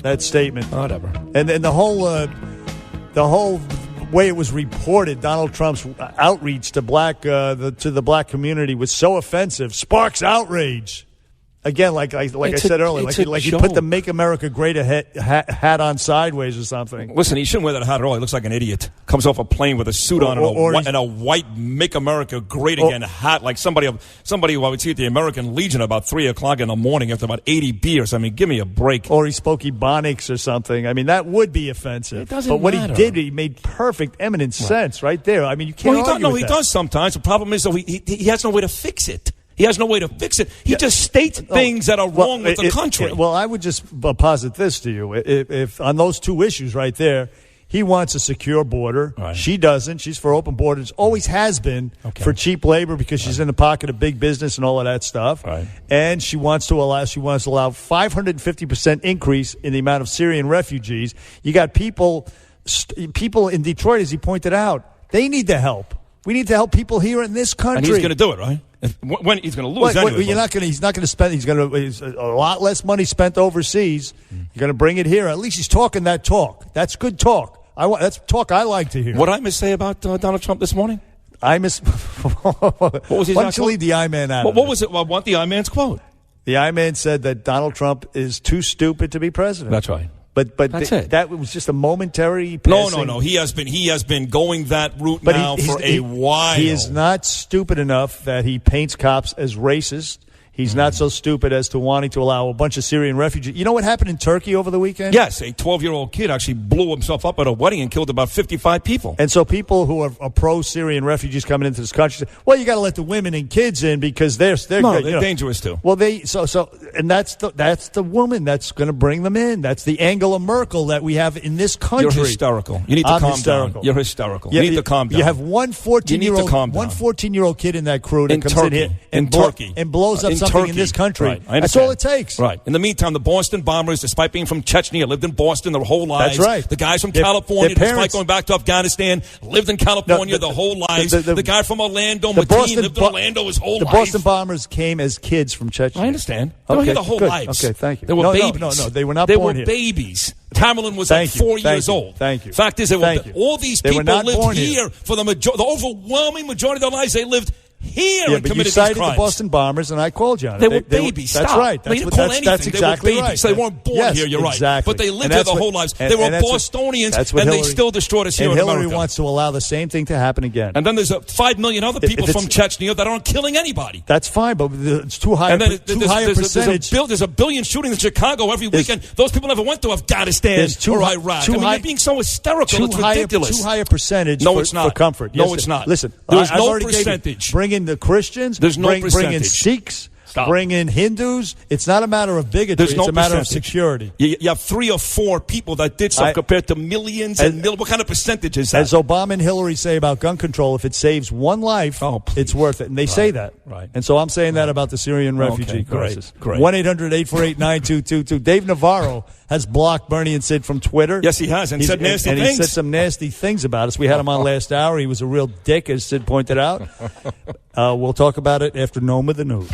that statement. Whatever. And then the whole way it was reported, Donald Trump's outreach to the black community was so offensive, sparks outrage. Again, like I said earlier, like you put the "Make America Great" hat on sideways or something. Listen, he shouldn't wear that hat at all. He looks like an idiot. Comes off a plane with a suit on and a white "Make America Great Again" hat, like somebody who I would see at the American Legion about 3:00 in the morning after about 80 beers. I mean, give me a break. Or he spoke Ebonics or something. I mean, that would be offensive. It doesn't but what matter. he did, he made perfect, eminent sense right there. I mean, you can't argue with that. He does sometimes. The problem is, though, he has no way to fix it. He has no way to fix it. He just states things that are wrong with the country. Well, I would just posit this to you. If on those 2 issues right there, he wants a secure border. Right. She doesn't. She's for open borders. Always has been for cheap labor because she's in the pocket of big business and all of that stuff. Right. And she wants to allow 550% increase in the amount of Syrian refugees. You got people in Detroit, as he pointed out, they need the help. We need to help people here in this country. And he's going to do it, right? When he's going to lose anyway. He's not going to spend. He's a lot less money spent overseas. You're going to bring it here. At least he's talking that talk. That's good talk. That's talk I like to hear. What I say about Donald Trump this morning? What was his? Why don't you leave the I-Man out? What was it? Well, I want the I-Man's quote. The I-Man said that Donald Trump is too stupid to be president. That's right. But that was just a momentary passing. No. He has been going that route now for a while. He is not stupid enough that he paints cops as racist. He's not so stupid as to wanting to allow a bunch of Syrian refugees. You know what happened in Turkey over the weekend? Yes, a 12-year-old kid actually blew himself up at a wedding and killed about 55 people. And so people who are pro-Syrian refugees coming into this country say, well, you got to let the women and kids in because they're dangerous too. Well, and that's the woman that's going to bring them in. That's the Angela Merkel that we have in this country. You're hysterical. You need to calm down. You're hysterical. You need to calm down. You have one 14-year-old kid in that crew that comes in here and blows up something in this country. Right. That's all it takes. Right. In the meantime, the Boston bombers, despite being from Chechnya, lived in Boston their whole lives. That's right. The guys from California, despite going back to Afghanistan, lived in California their whole lives. The guy from Orlando, Mateen, lived in Orlando his whole life. The Boston bombers came as kids from Chechnya. I understand. They were here their whole lives. Okay, thank you. They were babies. No, they were not born here. They were babies. Tamerlan was 4 years old. Thank you. Fact is, all these people lived here for the overwhelming majority of their lives. They lived here and but committed you these cited crimes. the Boston bombers, and I called you on it. They were babies. That's Stop. right. They didn't call anything. That's exactly they were babies. right. They weren't born here. You're exactly. right. But they lived here their whole lives. They were Bostonians, and they still destroyed us here in America. And Hillary wants to allow the same thing to happen again. And then there's 5 million other people from Chechnya that aren't killing anybody. That's fine, but it's too high. And then percentage. There's a billion shootings in Chicago every weekend. Those people never went to Afghanistan or Iraq. They're being so hysterical. It's ridiculous. Too high a percentage for comfort. No, it's not. Listen, there's no percentage. Bring in the Christians. There's no percentage. Bring in Sikhs. Bring in Hindus. It's not a matter of bigotry. It's a matter of security. You have 3 or 4 people that did stuff compared to millions and millions. What kind of percentage is that? As Obama and Hillary say about gun control, if it saves one life, it's worth it. And they say that. Right. And so I'm saying that about the Syrian refugee crisis. Great. 1-800-848-9222. Dave Navarro has blocked Bernie and Sid from Twitter. Yes, he has, and said nasty things. He said some nasty things about us. We had him on last hour. He was a real dick, as Sid pointed out. We'll talk about it after Nome of the News.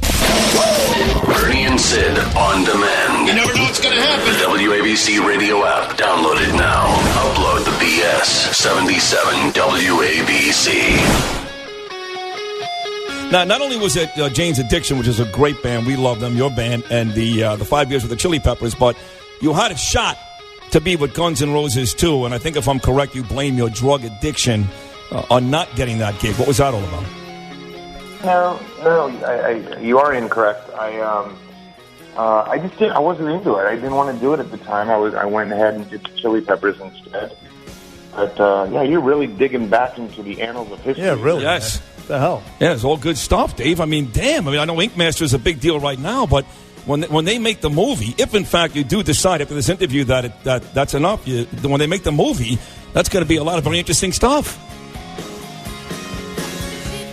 Bernie and Sid on demand. You never know what's going to happen. The WABC radio app. Download it now. Upload the BS. 77 WABC. Now, not only was it Jane's Addiction, which is a great band, we love them, your band, and the 5 years with the Chili Peppers, but you had a shot to be with Guns N' Roses too, and I think if I'm correct, you blame your drug addiction on not getting that gig. What was that all about? No, you are incorrect. I just didn't. I wasn't into it. I didn't want to do it at the time. I went ahead and did the Chili Peppers instead. But yeah, you're really digging back into the annals of history. Yeah, really. Yes. What the hell? Yeah, it's all good stuff, Dave. I mean, damn. I mean, I know Ink Master is a big deal right now, but when they make the movie, if in fact you do decide after this interview that's enough, when they make the movie, that's going to be a lot of very interesting stuff.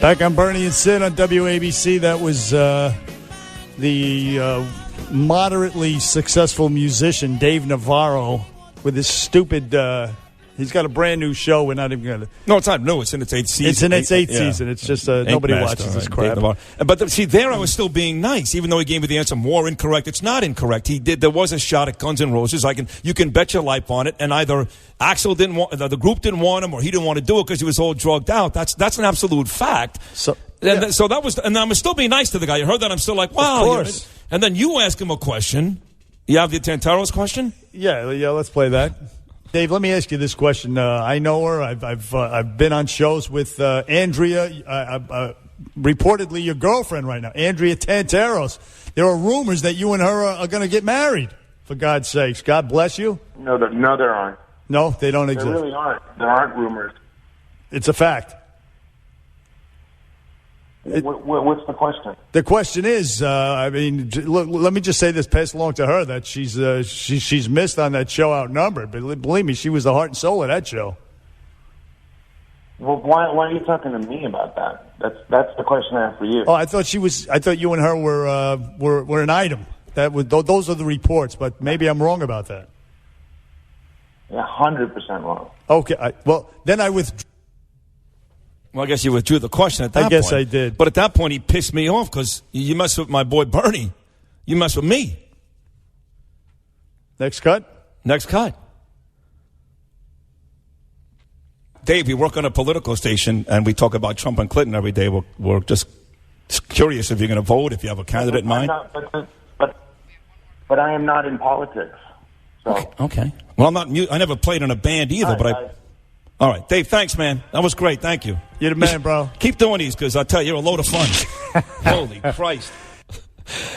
Back on Bernie and Sid on WABC, that was the moderately successful musician Dave Navarro with his stupid... he's got a brand new show. We're not even going to... No, it's not new. It's in its 8th season. It's in its 8th season. It's just nobody watches this crap. But see, there I was still being nice, even though he gave me the answer more incorrect. It's not incorrect. There was a shot at Guns N' Roses. You can bet your life on it. And either Axl didn't want, the group didn't want him, or he didn't want to do it because he was all drugged out. That's an absolute fact. So that was, and I'm still being nice to the guy. You heard that? I'm still like, wow. Of course. And then you ask him a question. You have the Tantaros question? Yeah. Let's play that. Dave, let me ask you this question. I know her. I've been on shows with Andrea, reportedly your girlfriend right now, Andrea Tantaros. There are rumors that you and her are going to get married. For God's sakes, God bless you. No, there aren't. No, they don't exist. There really aren't. There aren't rumors. It's a fact. What's the question? The question is, let me just say this, pass along to her that she's missed on that show Outnumbered. But believe me, she was the heart and soul of that show. Well, why are you talking to me about that? That's the question I have for you. Oh, I thought you and her were an item. Those are the reports, but maybe I'm wrong about that. Yeah, 100% wrong. Okay, then I withdraw. Well, I guess you withdrew the question at that point. I guess I did. But at that point, he pissed me off because you mess with my boy Bernie. You mess with me. Next cut? Next cut. Dave, we work on a political station, and we talk about Trump and Clinton every day. We're just curious if you're going to vote, if you have a candidate in mind. But I am not in politics. So. Okay. Well, I'm not. I never played in a band either, but I. All right, Dave. Thanks, man. That was great. Thank you. You're the man, bro. Keep doing these because I tell you, you're a load of fun. Holy Christ.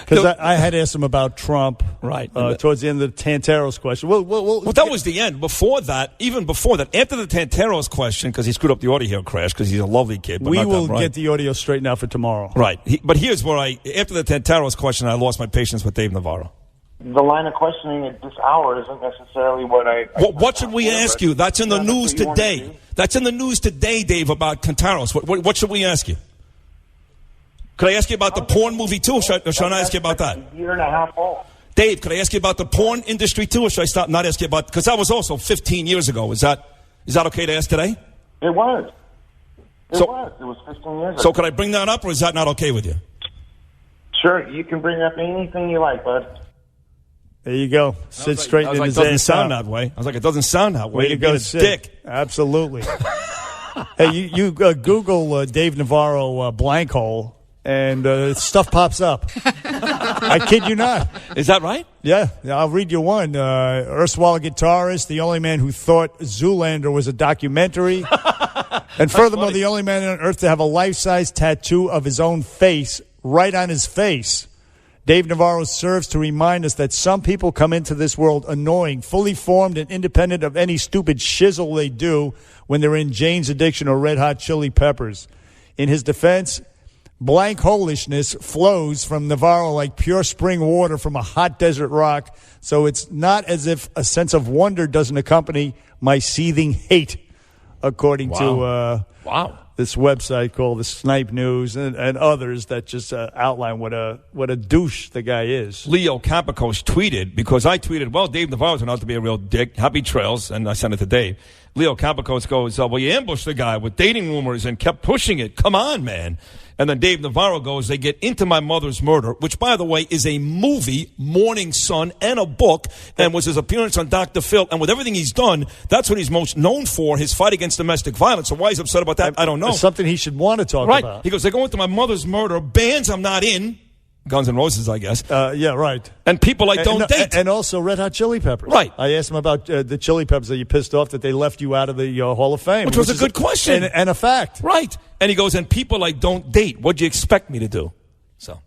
Because I had asked him about Trump right towards the end of the Tanteros question. Well, that was the end. Before that, even before that, after the Tanteros question, because he screwed up the audio crash because he's a lovely kid. But we will get the audio straightened out for tomorrow. Right. But here's where after the Tanteros question, I lost my patience with Dave Navarro. The line of questioning at this hour isn't necessarily what I what should we ask you? That's in the news today. That's in the news today, Dave, about Tanteros. What should we ask you? Could I ask you about the porn movie, too, or should I ask you about that? A year and a half old. Dave, could I ask you about the porn industry, too, or should I stop not ask you about... Because that was also 15 years ago. Is that okay to ask today? It was. It was 15 years ago. So could I bring that up, or is that not okay with you? Sure, you can bring up anything you like, bud. There you go. Sid straightening his ass out. It doesn't sound that way. I was like, it doesn't sound that way. Way to go, Sid. Dick. Absolutely. Hey, you Google Dave Navarro blank hole, and stuff pops up. I kid you not. Is that right? Yeah. I'll read you one. Erstwhile guitarist, the only man who thought Zoolander was a documentary. And furthermore, the only man on earth to have a life-size tattoo of his own face right on his face. Dave Navarro serves to remind us that some people come into this world annoying, fully formed and independent of any stupid shizzle they do when they're in Jane's Addiction or Red Hot Chili Peppers. In his defense, blank holishness flows from Navarro like pure spring water from a hot desert rock, so it's not as if a sense of wonder doesn't accompany my seething hate, according to this website called the Snipe News and others that just outline what a douche the guy is. Leo Capicos tweeted, because I tweeted, well, Dave Navarro turned out to be a real dick. Happy trails, and I sent it to Dave. Leo Capicos goes, well, you ambushed the guy with dating rumors and kept pushing it. Come on, man. And then Dave Navarro goes, they get into my mother's murder, which, by the way, is a movie, Morning Sun, and a book, and was his appearance on Dr. Phil. And with everything he's done, that's what he's most known for, his fight against domestic violence. So why he's upset about that, I don't know. It's something he should want to talk about. He goes, they go into my mother's murder, bands I'm not in. Guns N' Roses, I guess. Yeah, right. And people I don't date. And also Red Hot Chili Peppers. Right. I asked him about the Chili Peppers that you pissed off that they left you out of the Hall of Fame. Which was a good question. And a fact. Right. And he goes, and people I don't date. What'd you expect me to do? So.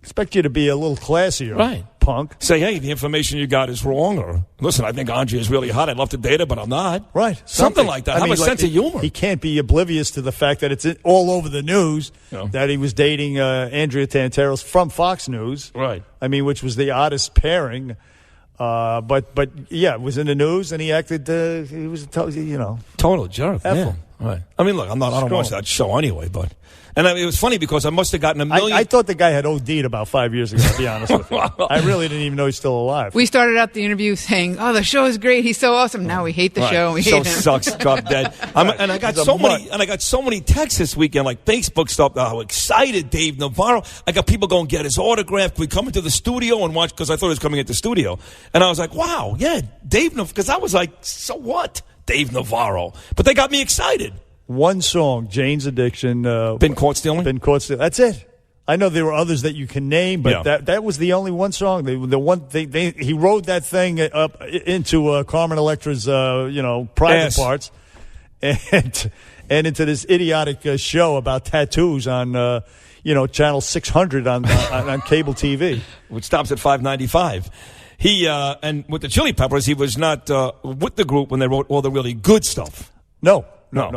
Expect you to be a little classier. Right. Punk. Say, hey, the information you got is wrong. Or, listen, I think Andrea is really hot. I'd love to date her, but I'm not. Right. Something like that. Have a sense of humor. He can't be oblivious to the fact that it's all over the news that he was dating Andrea Tanteros from Fox News. Right. I mean, which was the oddest pairing. But yeah, it was in the news, and he acted, he was, total jerk. Yeah. Right. I mean, look, I don't watch that show anyway, but. And it was funny because I must have gotten a million. I thought the guy had OD'd about 5 years ago, to be honest with you. I really didn't even know he's still alive. We started out the interview saying, oh, the show is great. He's so awesome. Now we hate the show. We hate him. Sucks. Drop dead. And I got so many texts this weekend, like Facebook stuff, how excited Dave Navarro. I got people going get his autograph. Can we come into the studio and watch? Because I thought he was coming into the studio. And I was like, wow, yeah, Dave Navarro. Because I was like, so what? Dave Navarro. But they got me excited. One song, Jane's Addiction. Been Caught Stealing? Been Caught Stealing. That's it. I know there were others that you can name, but that was the only one song. He rode that thing up into Carmen Electra's private parts, and into this idiotic show about tattoos on channel 600 on cable TV, which stops at 595. He and with the Chili Peppers, he was not with the group when they wrote all the really good stuff. No.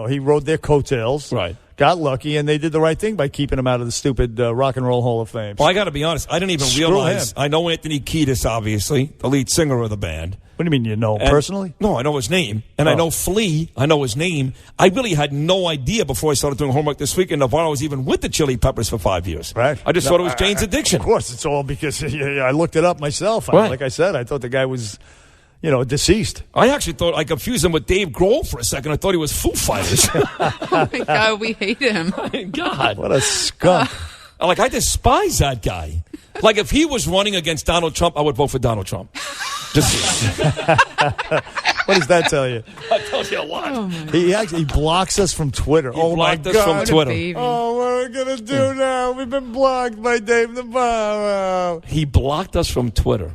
He rode their coattails. Right. Got lucky, and they did the right thing by keeping him out of the stupid Rock and Roll Hall of Fame. Well, I got to be honest. I didn't even realize. I know Anthony Kiedis, obviously, the lead singer of the band. What do you mean you know him personally? No, I know his name. And I know Flea. I know his name. I really had no idea before I started doing homework this week, and Navarro was even with the Chili Peppers for 5 years. Right. I just thought it was Jane's Addiction. Of course, it's all because I looked it up myself. Right. Like I said, I thought the guy was... deceased. I actually thought I confused him with Dave Grohl for a second. I thought he was Foo Fighters. Oh my God, we hate him. God, what a skunk! I despise that guy. Like, if he was running against Donald Trump, I would vote for Donald Trump. Just what does that tell you? That tells you a lot. Oh He blocks us from Twitter. He blocked us from Twitter. Oh, what are we gonna do now? We've been blocked by Dave Navarro. He blocked us from Twitter.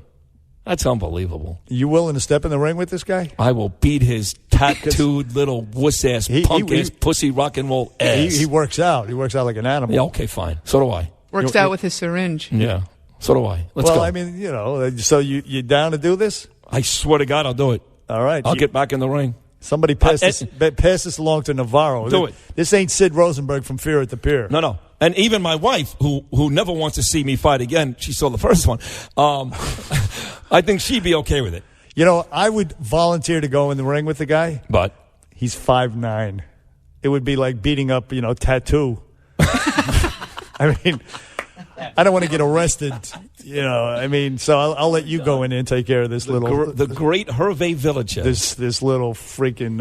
That's unbelievable. You willing to step in the ring with this guy? I will beat his tattooed little wuss-ass, punk-ass, pussy rock and roll ass. He works out. He works out like an animal. Yeah, okay, fine. So do I. Works out with his syringe. Yeah, so do I. Let's go. Well, I mean, so you down to do this? I swear to God, I'll do it. All right. I'll get back in the ring. Somebody pass this along to Navarro. Do it. This ain't Sid Rosenberg from Fear at the Pier. No. And even my wife, who never wants to see me fight again, she saw the first one. I think she'd be okay with it. I would volunteer to go in the ring with the guy. But he's 5'9". It would be like beating up, Tattoo. I mean, I don't want to get arrested, so I'll let you go in and take care of this the great Hervé Village. This little freaking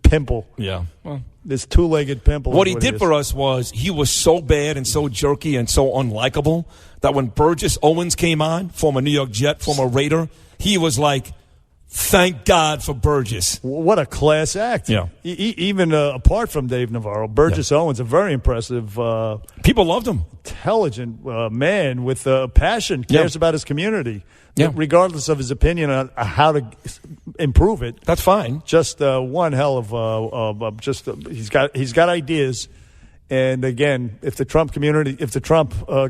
pimple. Yeah. Well, this two-legged pimple. What he did for us was he was so bad and so jerky and so unlikable that when Burgess Owens came on, former New York Jet, former Raider, he was like, thank God for Burgess. What a class act. Yeah. Even apart from Dave Navarro, Burgess Owens, a very impressive. People loved him. Intelligent man with passion, cares about his community. Yeah. Regardless of his opinion on how to improve it. That's fine. Just one hell of he's got ideas. And again, if the Trump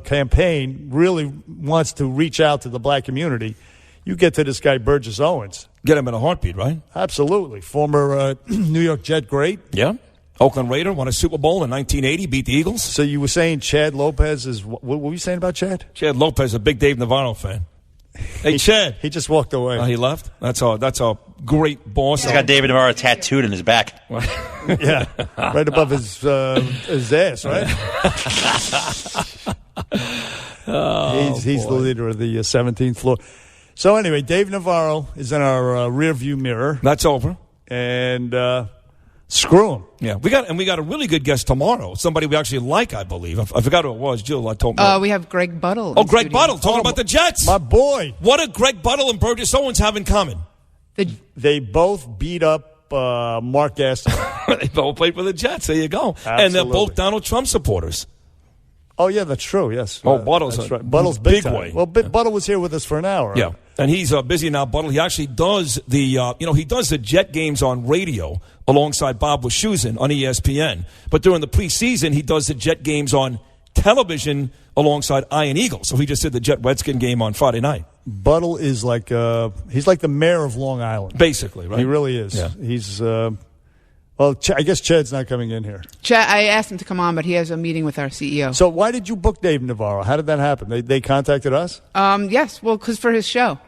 campaign really wants to reach out to the black community, you get to this guy Burgess Owens. Get him in a heartbeat, right? Absolutely. Former New York Jet great. Yeah. Oakland Raider, won a Super Bowl in 1980, beat the Eagles. So you were saying Chad Lopez is, what were you saying about Chad? Chad Lopez, a big Dave Navarro fan. Hey, Chad. He just walked away. He left? That's a great boss. He's got David Navarro tattooed in his back. Yeah. Right above his ass, right? He's the leader of the 17th floor. So anyway, Dave Navarro is in our rear view mirror. That's over. And screw him. Yeah, we got a really good guest tomorrow. Somebody we actually like, I believe. I forgot who it was. Jill told me. We have Greg Buttle. Oh, Greg Buttle, talking about the Jets. My boy. What do Greg Buttle and Burgess Owens have in common? They both beat up Mark Gaston. They both played for the Jets. There you go. Absolutely. And they're both Donald Trump supporters. Oh, yeah, that's true, yes. Oh, Buttle's right. Buttle's big time. way. Well, Buttle was here with us for an hour. Yeah, and he's busy now, Buttle. He actually does the Jet games on radio alongside Bob Wischusen on ESPN. But during the preseason, he does the Jet games on television alongside Iron Eagle. So he just did the Jet Redskin game on Friday night. Buttle is like he's like the mayor of Long Island. Basically, right? He really is. Yeah. He's well, I guess Chad's not coming in here. Chad, I asked him to come on, but he has a meeting with our CEO. So why did you book Dave Navarro? How did that happen? They contacted us? Yes, well, because for his show.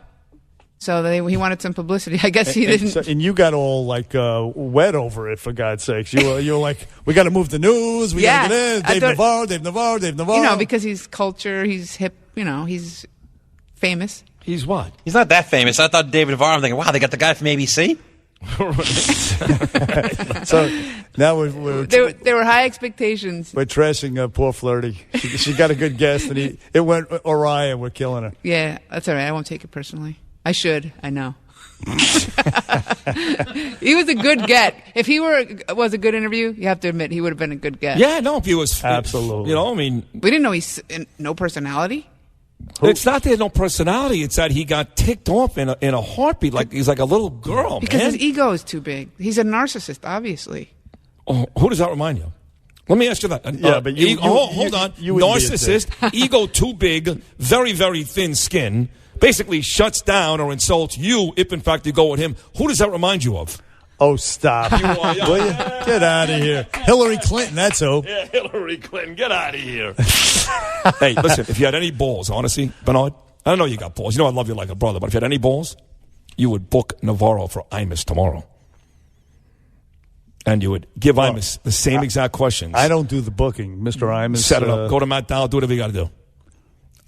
So he wanted some publicity. I guess he didn't. And you got all like wet over it, for God's sakes. You were like, we got to move the news. We got to get in. Dave Navarro. Because he's culture. He's hip. He's famous. He's what? He's not that famous. I thought David Navarro. I'm thinking, wow, they got the guy from ABC. So now there were high expectations. We're trashing poor Flirty. She got a good guest, and it went awry, and we're killing her. Yeah, that's all right. I won't take it personally. I should. I know. He was a good get. If he was a good interview, you have to admit he would have been a good get. Yeah, no, if he was absolutely. We didn't know he's no personality. It's not that he had no personality. It's that he got ticked off in a heartbeat. Like he's like a little girl, because man. His ego is too big. He's a narcissist, obviously. Oh, who does that remind you? Let me ask you that. Yeah, but hold on. Narcissist, ego too big, very, very thin skin. Basically shuts down or insults you if, in fact, you go with him. Who does that remind you of? Oh, stop. Will you? Get out of here. Hillary Clinton, that's who. Yeah, Hillary Clinton, get out of here. Hey, listen, if you had any balls, honestly, Bernard, I know you got balls. You know I love you like a brother, but if you had any balls, you would book Navarro for Imus tomorrow. And you would give Imus the same exact questions. I don't do the booking, Mr. Imus. Set it up. Go to Matt Dow. Do whatever you got to do.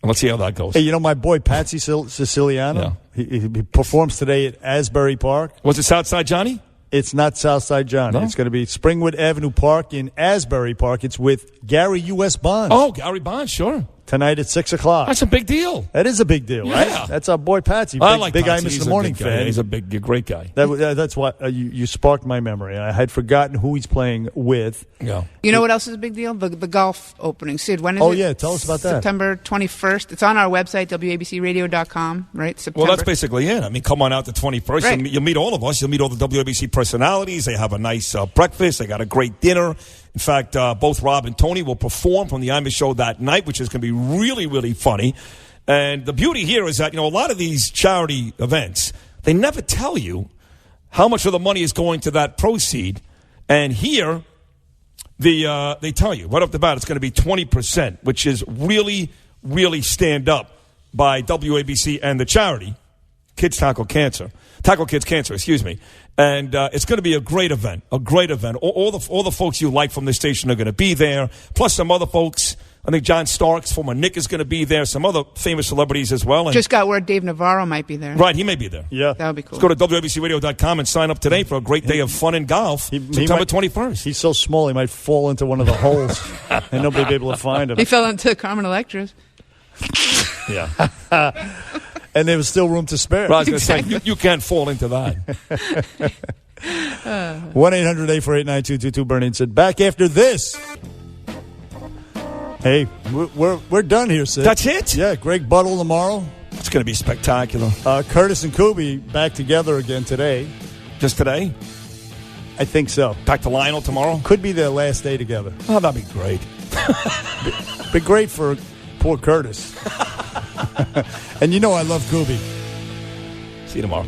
Let's see how that goes. Hey, you know my boy Patsy Siciliano? Yeah. He performs today at Asbury Park. Was it Southside Johnny? It's not Southside Johnny. No? It's going to be Springwood Avenue Park in Asbury Park. It's with Gary U.S. Bonds. Oh, Gary Bonds, sure. Tonight at 6 o'clock. That's a big deal. That is a big deal, Yeah. right? That's our boy Patsy. I like Big Patsy. Eye Miss He's the a Morning big guy. fan. He's a great guy. That's what you sparked my memory. I had forgotten who he's playing with. Yeah. You know what else is a big deal? The golf opening. Sid, when is it? Oh, yeah. Tell us about that. September 21st. It's on our website, WABCRadio.com, right? September. Well, that's basically it. I mean, come on out the 21st. Right. You'll meet all of us. You'll meet all the WABC personalities. They have a nice breakfast. They got a great dinner. In fact, both Rob and Tony will perform from the Imus Show that night, which is going to be really, really funny. And the beauty here is that, a lot of these charity events, they never tell you how much of the money is going to that proceed. And here, they tell you right off the bat it's going to be 20%, which is really, really stand up by WABC and the charity, Tackle Kids Cancer, excuse me. And it's going to be a great event, All the folks you like from this station are going to be there, plus some other folks. I think John Starks, former Nick, is going to be there. Some other famous celebrities as well. And just got word Dave Navarro might be there. Right, he may be there. Yeah. That would be cool. Let's go to WABCRadio.com and sign up today for a great day of fun and golf, September 21st. He's so small he might fall into one of the holes and nobody will be able to find him. He fell into Carmen Electra's. Yeah. And there was still room to spare. Well, I was going to say, you can't fall into that. 1-800-848-9222, Bernie and Sid. Back after this. Hey, we're done here, Sid. That's it? Yeah, Greg Buttle tomorrow. It's going to be spectacular. Curtis and Kubi back together again today. Just today? I think so. Back to Lionel tomorrow? Could be their last day together. Oh, that'd be great. Be great for poor Curtis. And I love Kubi. See you tomorrow.